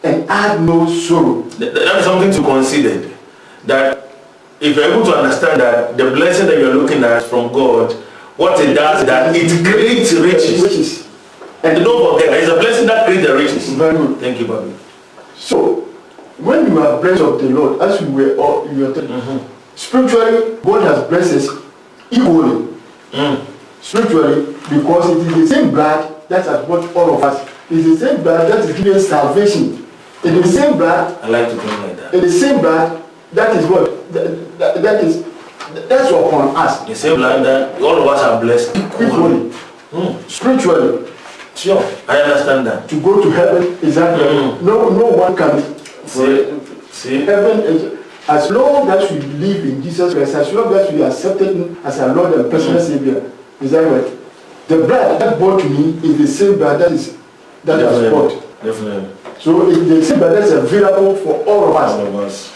Speaker 3: and add no sorrow.
Speaker 1: That is something to consider. That if you're able to understand that the blessing that you're looking at from God, what it does is that it creates riches. And don't forget, it's a blessing that creates the riches.
Speaker 3: Very good.
Speaker 1: Thank you, Bobby.
Speaker 3: So, when you are blessed of the Lord, as you were telling, spiritually, God has blessed us equally. Spiritually, because it is the same blood that has brought all of us. It is the same blood that is giving salvation. It is the same blood.
Speaker 1: I like to think like that.
Speaker 3: It is the same blood that is what? That's upon us.
Speaker 1: The same blood that all of us are blessed
Speaker 3: Equally. Spiritually.
Speaker 1: Sure, I understand that.
Speaker 3: To go to heaven is that no one can.
Speaker 1: See?
Speaker 3: Heaven is, as long as we believe in Jesus Christ, as long as we accepted Him as our Lord and personal Savior, is that right? The blood that brought me is the same blood that has brought.
Speaker 1: Definitely.
Speaker 3: So it's the same blood that's available for all of us.
Speaker 1: All of us.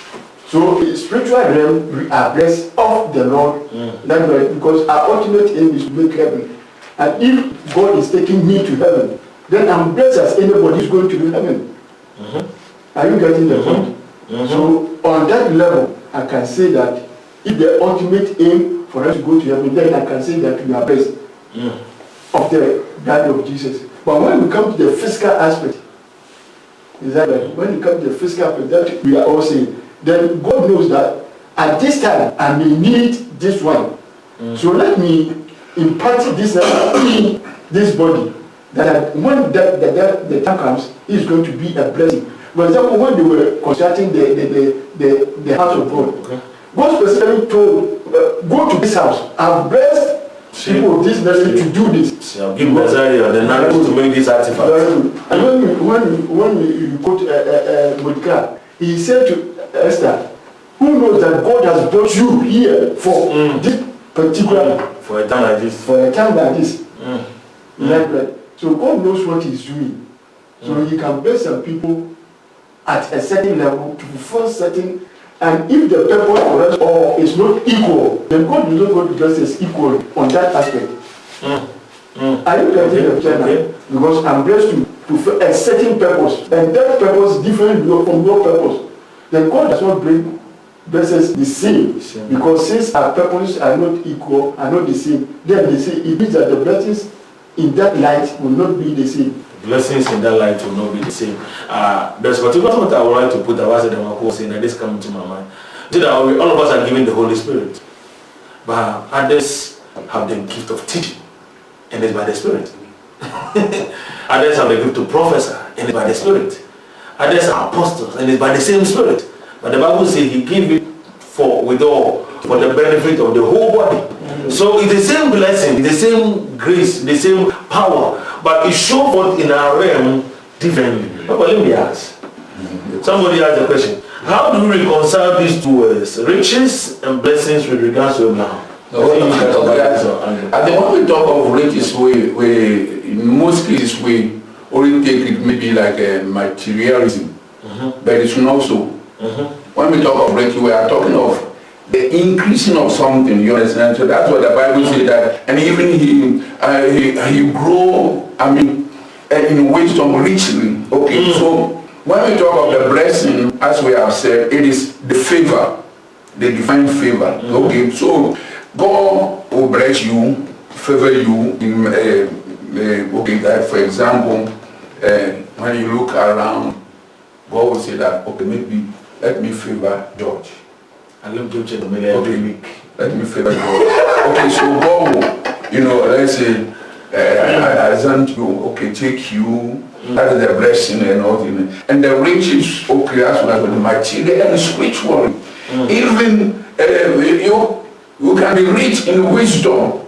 Speaker 3: So in spiritual realm, we are blessed of the Lord. That's right, because our ultimate aim is to make heaven. And if God is taking me to heaven, then I'm blessed as anybody is going to heaven. Are you getting the point? So on that level, I can say that if the ultimate aim for us to go to heaven, then I can say that we are blessed of the blood of Jesus. But when we come to the physical aspect, is that right? When we come to the physical aspect that we are all saying, then God knows that at this time I may need this one. So let me impart this in this body, that when the time comes, it's going to be a blessing. For example, when they were constructing the house of God, God specifically told, go to this house. I've blessed people of this nation to do this.
Speaker 1: I'll give Messiah the knowledge to make this artifact.
Speaker 3: And when you quote Mordecai, he said to Esther, who knows that God has brought you here for this particular
Speaker 1: for a time like this.
Speaker 3: For a time like this. Right? So God knows what He's doing. So He can bless some people at a certain level to fulfill certain. And if the purpose for us all is not equal, then God is not going to bless us equal on that aspect. Are you getting the picture? Because I'm blessed to fulfill a certain purpose, and that purpose is different from your purpose. Then God does not bring blessings the same, because since our purposes are not equal, are not the same, then they say it means that the blessings in that light will not be the same.
Speaker 1: Blessings in that light will not be the same. There's particular what I would like to put. I was saying that this coming to my mind. That all of us are given the Holy Spirit, but others have the gift of teaching, and it's by the Spirit. Others have the gift to prophesy, and it's by the Spirit. Others are apostles, and it's by the same Spirit. But the Bible says He gave it for the benefit of the whole body. So it's the same blessing, it's the same grace, the same power, but it shows forth in our realm differently. But let me ask. Somebody asked the question: how do we reconcile these two words, riches and blessings, with regards to Abraham?
Speaker 4: I think when we talk of riches, we in most cases we only take it maybe like a materialism, but it's not so. When we talk of riches, we are talking of the increasing of something. You understand? So that's what the Bible says that, and even he grow. I mean, in wisdom richly. Okay, so when we talk of the blessing, as we have said, it is the favor, the divine favor. Okay, so God will bless you, favor you in okay, for example, when you look around, God will say that, okay, maybe let me favor George.
Speaker 1: And let me check every week.
Speaker 4: Let me favor George. Okay, so God will, let's say I sent you, okay, take you, that is the blessing and all that. And the rich is okay as well as the material and spiritual. Even you can be rich in wisdom.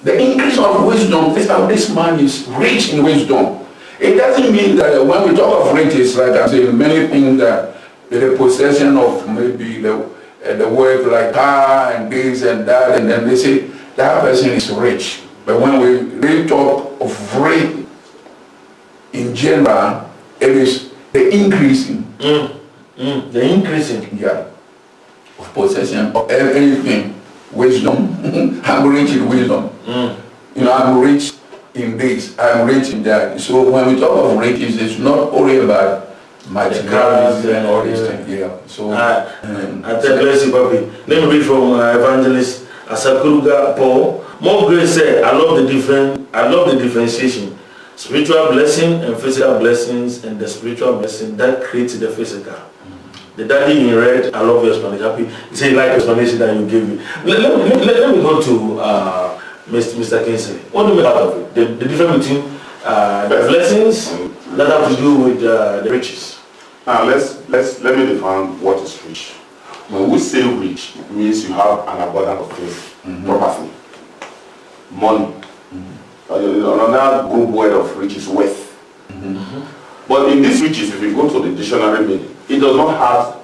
Speaker 4: The increase of wisdom, this man is rich in wisdom. It doesn't mean that when we talk of riches, like I say, many things that the possession of maybe the work like car and this and that, and then they say that person is rich. But when we really talk of rich in general, it is the increasing.
Speaker 1: The increasing.
Speaker 4: Yeah. Of possession of anything. Wisdom. I'm rich in wisdom. You know, I'm rich in this, I'm rich in that. So when we talk of riches, it's not only about materials and all these things. Yeah. So
Speaker 1: I bless you, Bobby. Let me read from Evangelist Asakuruga Paul. More grace said, I love the differentiation. Spiritual blessing and physical blessings, and the spiritual blessing that creates the physical. The daddy in red, I love your explanation. Happy. He said, like the explanation that you gave me. Let me go to Mr. Kinsey. What do you make out of it? The difference between the blessings that have to do with the riches.
Speaker 2: Now let me define what is rich. When we say rich, it means you have an abundance of things, property, money. Another good word of rich is wealth. But in these riches, if you go to the dictionary meaning, it does not have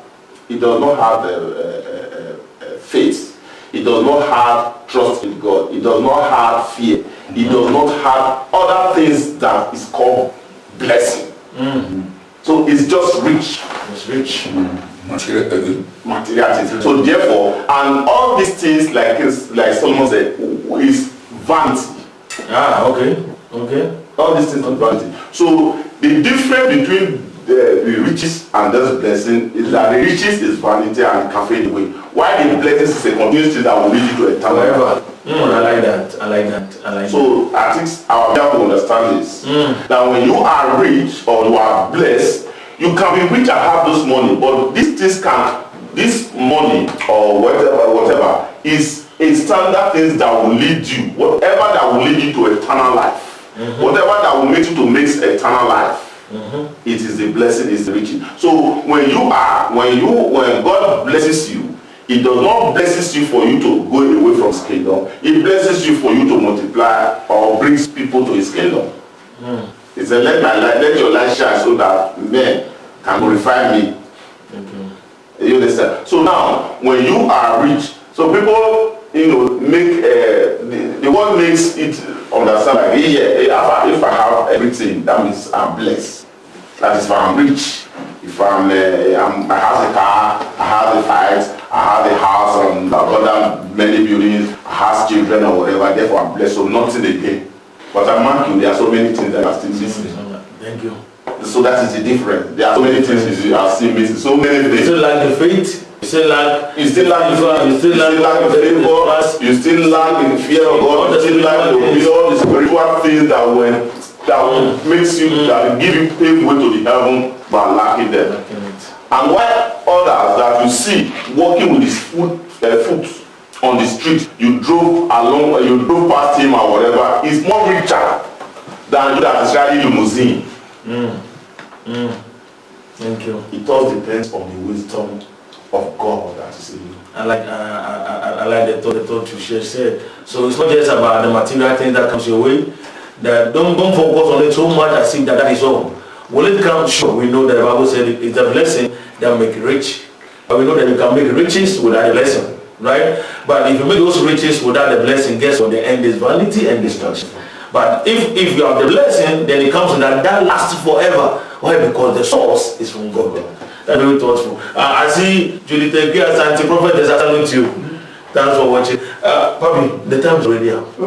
Speaker 2: faith. It does not have trust in God. It does not have fear. It does not have other things that is called blessing. So it's just rich.
Speaker 1: It's rich.
Speaker 2: Material things. So therefore, and all these things, like Solomon said, is vanity.
Speaker 1: Okay.
Speaker 2: All these things are vanity. So the difference between the riches and this blessing is that the riches is vanity and can fade away. Why the blessings is a continuous thing that will lead you to eternal life.
Speaker 1: I like that.
Speaker 2: So I think our people understand this. That when you are rich or you are blessed, you can be rich and have this money, but this money or whatever is a standard things that will lead you, whatever that will lead you to eternal life, whatever that will make you to make eternal life. It is the blessing, is the riches. So when God blesses you, it does not blesses you for you to go away from his kingdom. It blesses you for you to multiply or brings people to his kingdom. It said, let your light shine so that men can glorify me. You understand? So now, when you are rich, so people, make the word makes it understand like, if I have everything, that means I'm blessed. That is if I'm rich. If I have a car, I have a fight, I have a house, and I've got many buildings, I have children or whatever, therefore I'm blessed, so nothing again. But I'm marking, there are so many things that are still missing.
Speaker 1: Thank you.
Speaker 2: So that is the difference. There are so many things you are still missing. So many things.
Speaker 1: You still lack the faith. You still lack
Speaker 2: the favor. You still lack in fear of God. You still lack all the spiritual things that makes you, that give you pave way to the heaven, but lacking them. And while others that you see walking with his foot on the street, you drove past him or whatever, is more richer than you that is riding limousine.
Speaker 1: Thank you.
Speaker 2: It all depends on the wisdom of God that is in you.
Speaker 1: I like the thought you said. So it's not just about the material thing that comes your way. That don't focus on it so much as if that is all. Will it come? Sure, we know that the Bible said it's a blessing that make rich. But we know that you can make riches without a blessing, right? But if you make those riches without the blessing, guess what? The end is vanity and destruction. But if you have the blessing, then it comes to that lasts forever. Why? Because the source is from God. That's very thoughtful. I see Julie Tegri as anti-prophet is salute you. Thanks for watching. Papi, the time is already up. The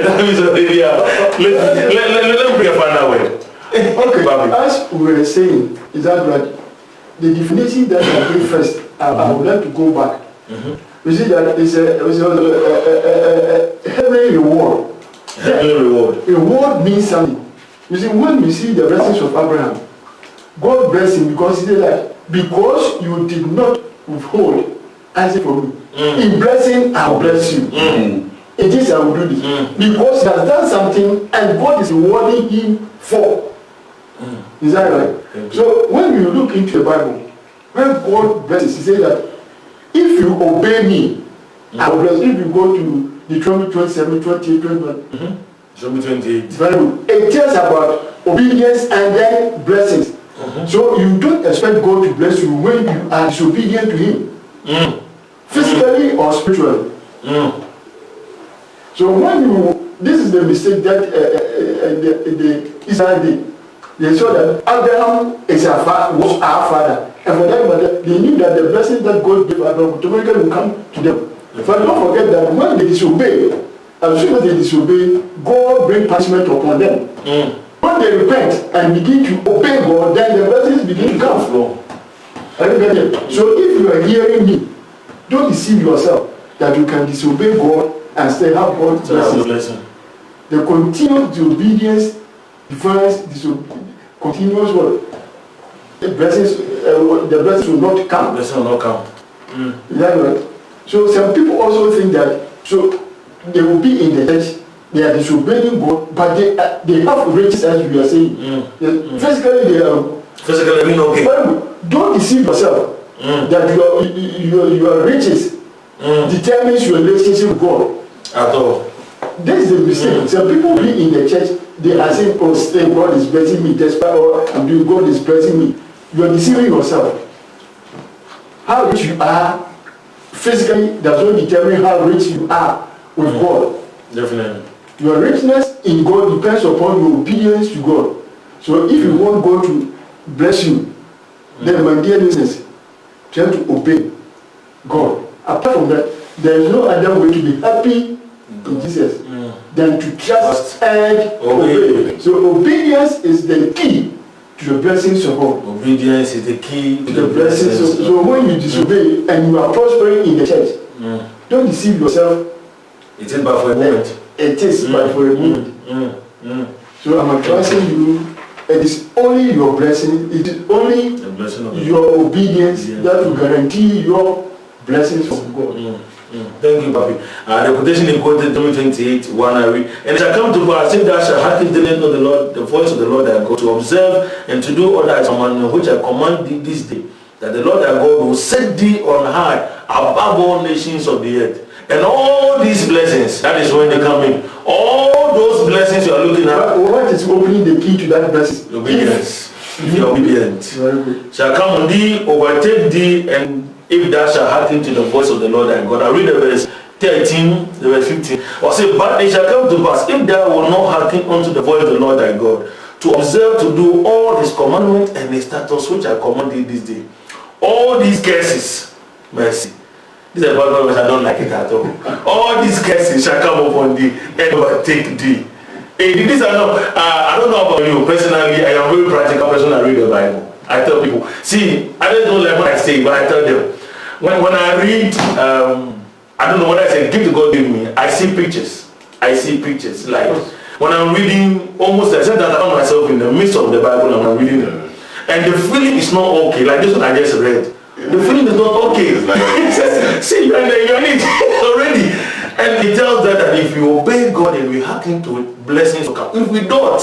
Speaker 1: time is already up. Let me bring a final word.
Speaker 3: Okay, Papi. As we were saying, is that right? The definition that I gave first, I would like to go back. You see that it's a heavenly reward.
Speaker 1: Heavenly reward.
Speaker 3: Reward means something. You see, when we see the blessings of Abraham, God blessed him because he said that because you did not withhold answer for me. In blessing, I will bless you. In this, I will do this. Because he has done something and God is rewarding him for. Is that right? So when you look into the Bible, when God blesses, he says that if you obey me, I will bless you. If you go to Deuteronomy 27, 28, 21.
Speaker 1: Deuteronomy 28.
Speaker 3: Very good. It tells about obedience and then blessings. So you don't expect God to bless you when you are disobedient to him. Physically or spiritually. So when you, this is the mistake that the Israel did. They saw that Abraham was our father. And for that matter, they knew that the blessings that God gave Abraham automatically would come to them. But don't forget that when they disobey, as soon as they disobey, God brings punishment upon them. When they repent and begin to obey God, then the blessings begin to come. Are you getting it? So if you are hearing me, don't deceive yourself that you can disobey God and still have God's blessings. The continuous disobedience defines continuous what? The blessings will not come.
Speaker 1: Blessings will not come.
Speaker 3: Is that right? So some people also think that so they will be in the church, they are disobeying God, but they have riches, as you are saying. Physically they are.
Speaker 1: Physically being okay.
Speaker 3: But don't deceive yourself that your riches determines your relationship with God.
Speaker 1: At all.
Speaker 3: This is the mistake. Some people be in the church, they are saying, oh, still God is blessing me, despite what I'm doing, God is blessing me. You are deceiving yourself. How rich you are physically does not determine how rich you are with God.
Speaker 1: Definitely.
Speaker 3: Your richness in God depends upon your obedience to God. So if you want God to bless you, then my dear listeners, try to obey God. Apart from that, there is no other way to be happy in Jesus than to trust and obey. So obedience is the key to the blessings of God.
Speaker 1: Obedience is the key to
Speaker 3: the blessings. So when you disobey and you are prospering in the church, don't deceive yourself.
Speaker 1: It is but for a moment.
Speaker 3: It is but for a moment. So I'm advising you, it is only your blessing, it is only
Speaker 1: the blessing of
Speaker 3: your obedience that will guarantee your blessings from God.
Speaker 1: Thank you, Papi. The quotation in quoted Deuteronomy 28, 1 I read, and it shall come to pass, if thou shalt hearken to the Lord, the voice of the Lord thy God, to observe and to do all thy commandments which I command thee this day, that the Lord thy God will set thee on high above all nations of the earth. And all these blessings, that is when they come in. All those blessings you are looking at.
Speaker 3: What is opening the key to that blessing?
Speaker 1: Obedience. If you are obedient.
Speaker 3: Very good.
Speaker 1: Shall come on thee, overtake thee, and if thou shalt hearken to the voice of the Lord thy God. I read the verse 13, the verse 15. Or say, but it shall come to pass, if thou wilt not hearken unto the voice of the Lord thy God, to observe to do all his commandments and his statutes which I command thee this day. All these curses, mercy. This is a Bible verse, I don't like it at all. All these curses shall come upon thee and overtake thee. This I don't know about you personally. I am a very practical person. I read the Bible. I tell people, see, I don't like what I say, but I tell them when I read, I don't know what I say. Give to God, give me. I see pictures. Like when I'm reading, almost I said that I found myself in the midst of the Bible and I'm reading it, and the feeling is not okay. Like this one I just read. The feeling is not okay. See, you're in it already. And it tells that if you obey God and we hearken to it, blessings will come. If we don't,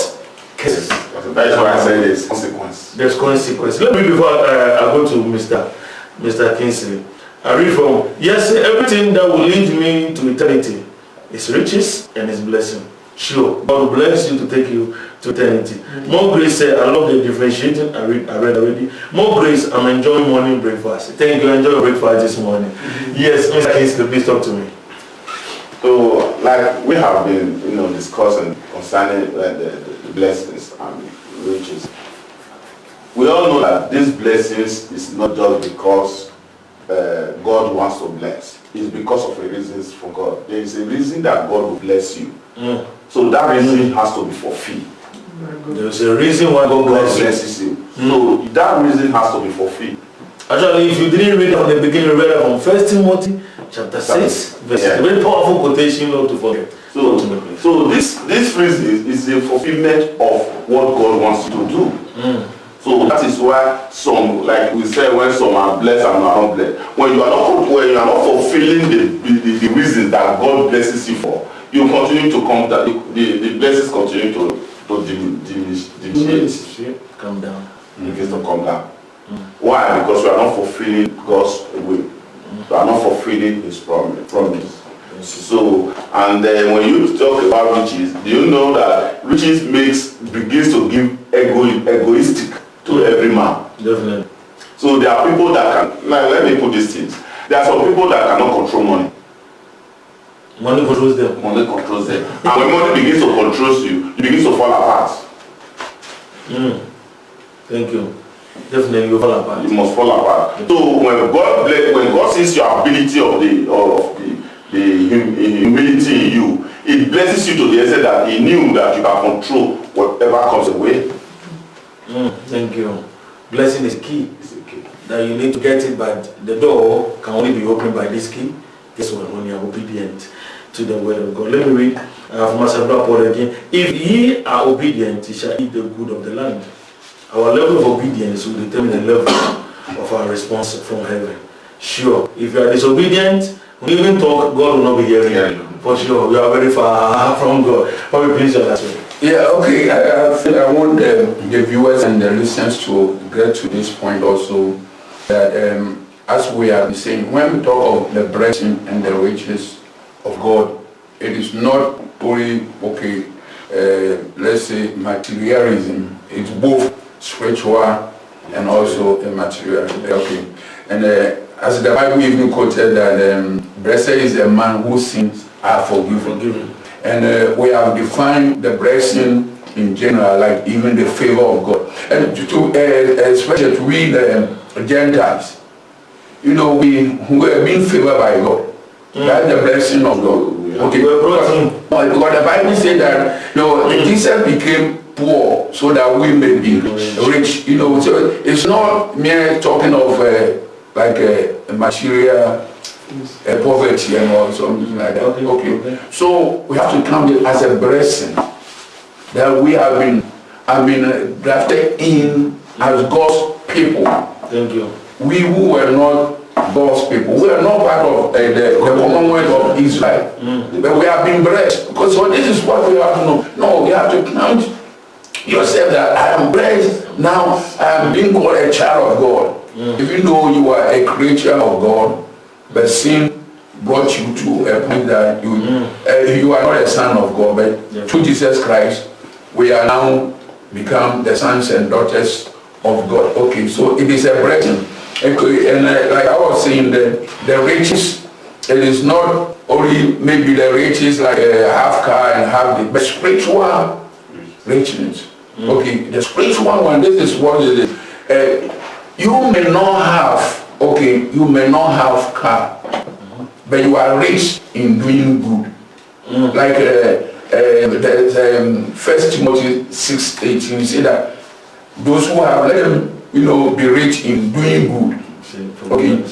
Speaker 1: curses.
Speaker 2: That's why I say there's consequence.
Speaker 1: There's consequence. Let me read before I go to Mr. Kingsley. I read from, yes, everything that will lead me to eternity is riches and is blessing. Sure, God will bless you to take you to eternity. More grace, I love the differentiating. I read already. More grace, I'm enjoying morning breakfast. Thank you, enjoy your breakfast this morning. Yes, Mr. Kingsley, please talk to me.
Speaker 2: So, like we have been, discussing concerning the blessings and riches. We all know that these blessings is not just because God wants to bless. It's because of a reason from God. There is a reason that God will bless you. So that reason has to be fulfilled.
Speaker 1: There's a reason why God
Speaker 2: blesses you. So that reason has to be fulfilled.
Speaker 1: Actually, if you didn't read it from the beginning, you read it from 1 Timothy chapter 6, verse 6. A very powerful quotation, not to forget.
Speaker 2: So this reason is the fulfillment of what God wants you to do. So that is why some, like we said, when some are blessed and are not blessed, when you are not fulfilling the reason that God blesses you for, you continue to come down. The blessings continue to diminish.
Speaker 1: Come down.
Speaker 2: Begins to come down. Why? Because we are not fulfilling God's will. We are not fulfilling His promise. So, and then when you talk about riches, do you know that riches begins to give egoistic to every man?
Speaker 1: Definitely.
Speaker 2: So there are people that can, now let me put these things. There are some people that cannot control money.
Speaker 1: Money controls them.
Speaker 2: Money controls them. And when money begins to control you, you begin to fall apart.
Speaker 1: Thank you. Definitely you fall apart.
Speaker 2: You must fall apart. So when God sees your ability of the humility in you, it blesses you to the extent that He knew that you can control whatever comes away.
Speaker 1: Thank you. Blessing is key.
Speaker 2: It's a key.
Speaker 1: That you need to get it, but the door can only be opened by this key. This one, when you are obedient to the word of God. Let me read from Masabra Paul again. If ye are obedient, ye shall eat the good of the land. Our level of obedience will determine the level of our response from heaven. Sure, if you are disobedient, when you even talk, God will not be hearing you. For sure, you are very far from God. Probably please your last word.
Speaker 4: Yeah, okay. I want the viewers and the listeners to get to this point also, that as we are saying, when we talk of the blessing and the riches of God, it is not only, let's say materialism. It's both spiritual and also material. Okay. And as the Bible even quoted that blessed is a man whose sins are forgiven. And we have defined the blessing in general, like even the favor of God. And especially to we the Gentiles, you know, we are being favored by God. That's the blessing of God. Okay, because the Bible said that, you know, Jesus became poor so that we may be rich. You know, so it's not mere talking of like a material poverty and all something like that. Okay. So we have to count it as a blessing that we have been, drafted in as God's people.
Speaker 1: Thank you.
Speaker 4: We who were not God's people, we are not part of the Commonwealth of Israel, but we have been blessed. Because so this is what we have to know. No, you have to count yourself that I am blessed. Now I am being called a child of God. Even though you are a creature of God, but sin brought you to a point that you are not a son of God, but through Jesus Christ, we are now become the sons and daughters of God. Okay, so it is a blessing. Okay, and like I was saying, the riches, it is not only maybe the riches like a half car and half the, but spiritual richness. Okay, the spiritual one, this is what it is. You may not have, you may not have car, but you are rich in doing good. Like there's 1 Timothy 6:18, say that those who have, let them, be rich in doing good. Okay,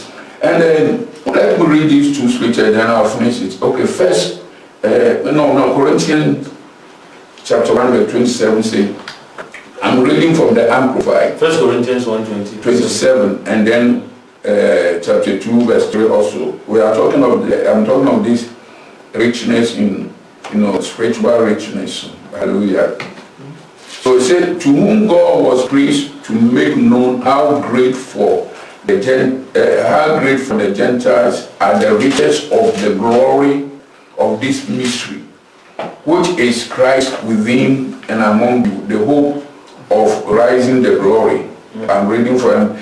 Speaker 4: and then let me read these two scriptures, then I'll finish it. Okay, first, Corinthians chapter 1 verse 27 say, I'm reading from the Amplified.
Speaker 1: 1 Corinthians 1:20.
Speaker 4: 27, and then chapter 2 verse 3 also. We are talking of I'm talking of this richness in, spiritual richness. Hallelujah. So it said, to whom God was pleased to make known how great for the Gentiles are the riches of the glory of this mystery, which is Christ within and among you, the hope of rising the glory. I'm reading from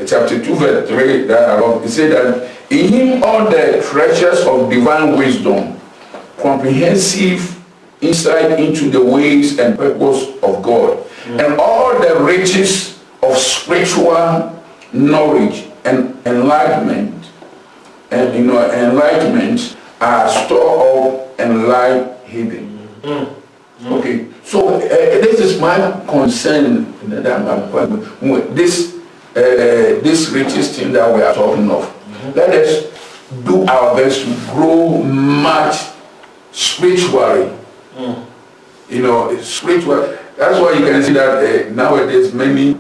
Speaker 4: chapter 2 verse 3 it said that in him all the treasures of divine wisdom, comprehensive insight into the ways and purpose of God, and all the riches of spiritual knowledge and enlightenment, enlightenment are stored up and lie hidden. Okay, so this is my concern that this riches thing that we are talking of. Let us do our best to grow much spiritually. Spiritual. That's why you can see that nowadays many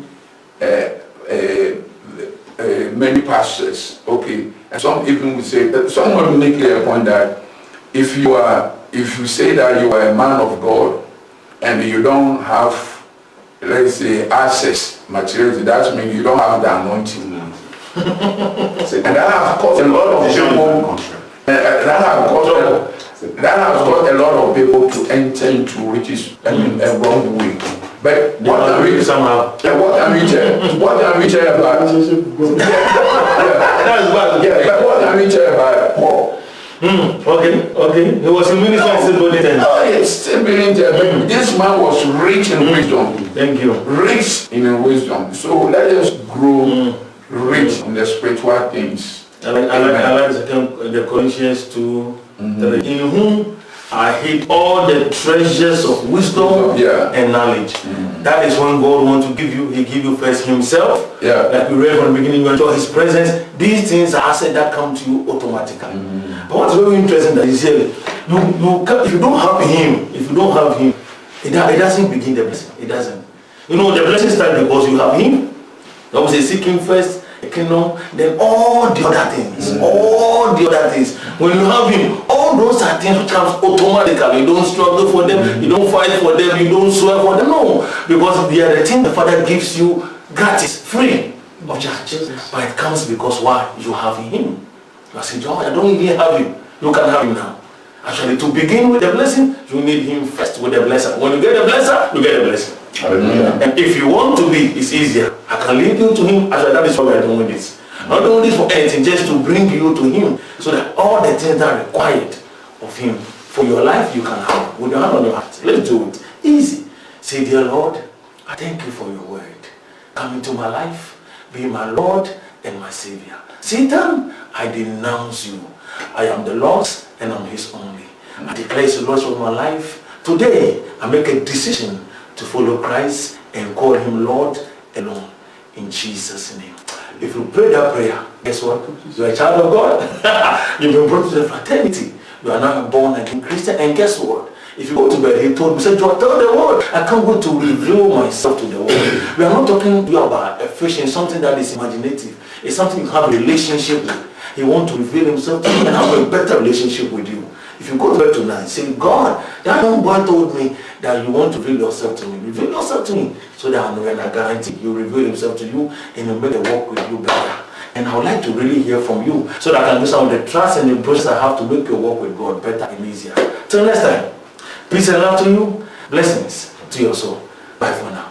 Speaker 4: pastors, okay, and some even will say that someone will make a point that if you say that you are a man of God and you don't have, let's say, access materially, that means you don't have the anointing. And that has caused a lot of people. That has caused a lot of people to enter into riches a wrong way. But what are we somehow? What are we telling about? But what are we telling about Paul?
Speaker 1: Okay. He was in ministry and still doing it.
Speaker 4: No, he's still being there. But this man was rich in wisdom.
Speaker 1: Thank you.
Speaker 4: Rich in wisdom. So let us grow rich in the spiritual things.
Speaker 1: I like the Corinthians 2. In whom I hid all the treasures of wisdom and knowledge. That is when God wants to give you. He give you first Himself. Like we read from the beginning, you enjoy His presence. These things are assets that come to you automatically. But what's very interesting that is here, if you don't have Him, it doesn't begin the blessing. It doesn't. You know, the blessing starts because you have Him. That was seek Him first. Kingdom, then all the other things, when you have Him, all those are things which comes automatically. You don't struggle for them, you don't fight for them, you don't swear for them, no, because they are the things the Father gives you gratis, free of charge. But it comes because why? You have Him. You say, John, I don't even have Him. You can have Him now. Actually, to begin with the blessing, you need Him first with the blesser. When you get the blesser, you get the blessing. And if you want to be, it's easier. I can lead you to Him. Actually, that is why we are doing this. Not doing this for anything, just to bring you to Him, so that all the things that are required of Him for your life you can have. With your hand on your heart, let's do it. Easy. Say, dear Lord, I thank you for your word. Come into my life, be my Lord and my Savior. Satan, I denounce you. I am the Lord's and I'm His only. I declare the Lord of my life. Today, I make a decision to follow Christ and call Him Lord alone. In Jesus' name. If you pray that prayer, guess what? You are a child of God. You've been brought to the fraternity. You are now born again Christian. And guess what? If you go to bed, He told me, said, John, tell the world, I can't go to reveal myself to the world. We are not talking to you about a fish in something that is imaginative. It's something you have a relationship with. He wants to reveal Himself to you and have a better relationship with you. If you go to bed tonight, say, God, that young boy told me that you want to reveal yourself to me. Reveal yourself to me so that I know and I guarantee He will reveal Himself to you and He'll make the walk with you better. And I would like to really hear from you so that I can do some of the trust and the process I have to make your walk with God better and easier. Till next time, peace and love to you. Blessings to your soul. Bye for now.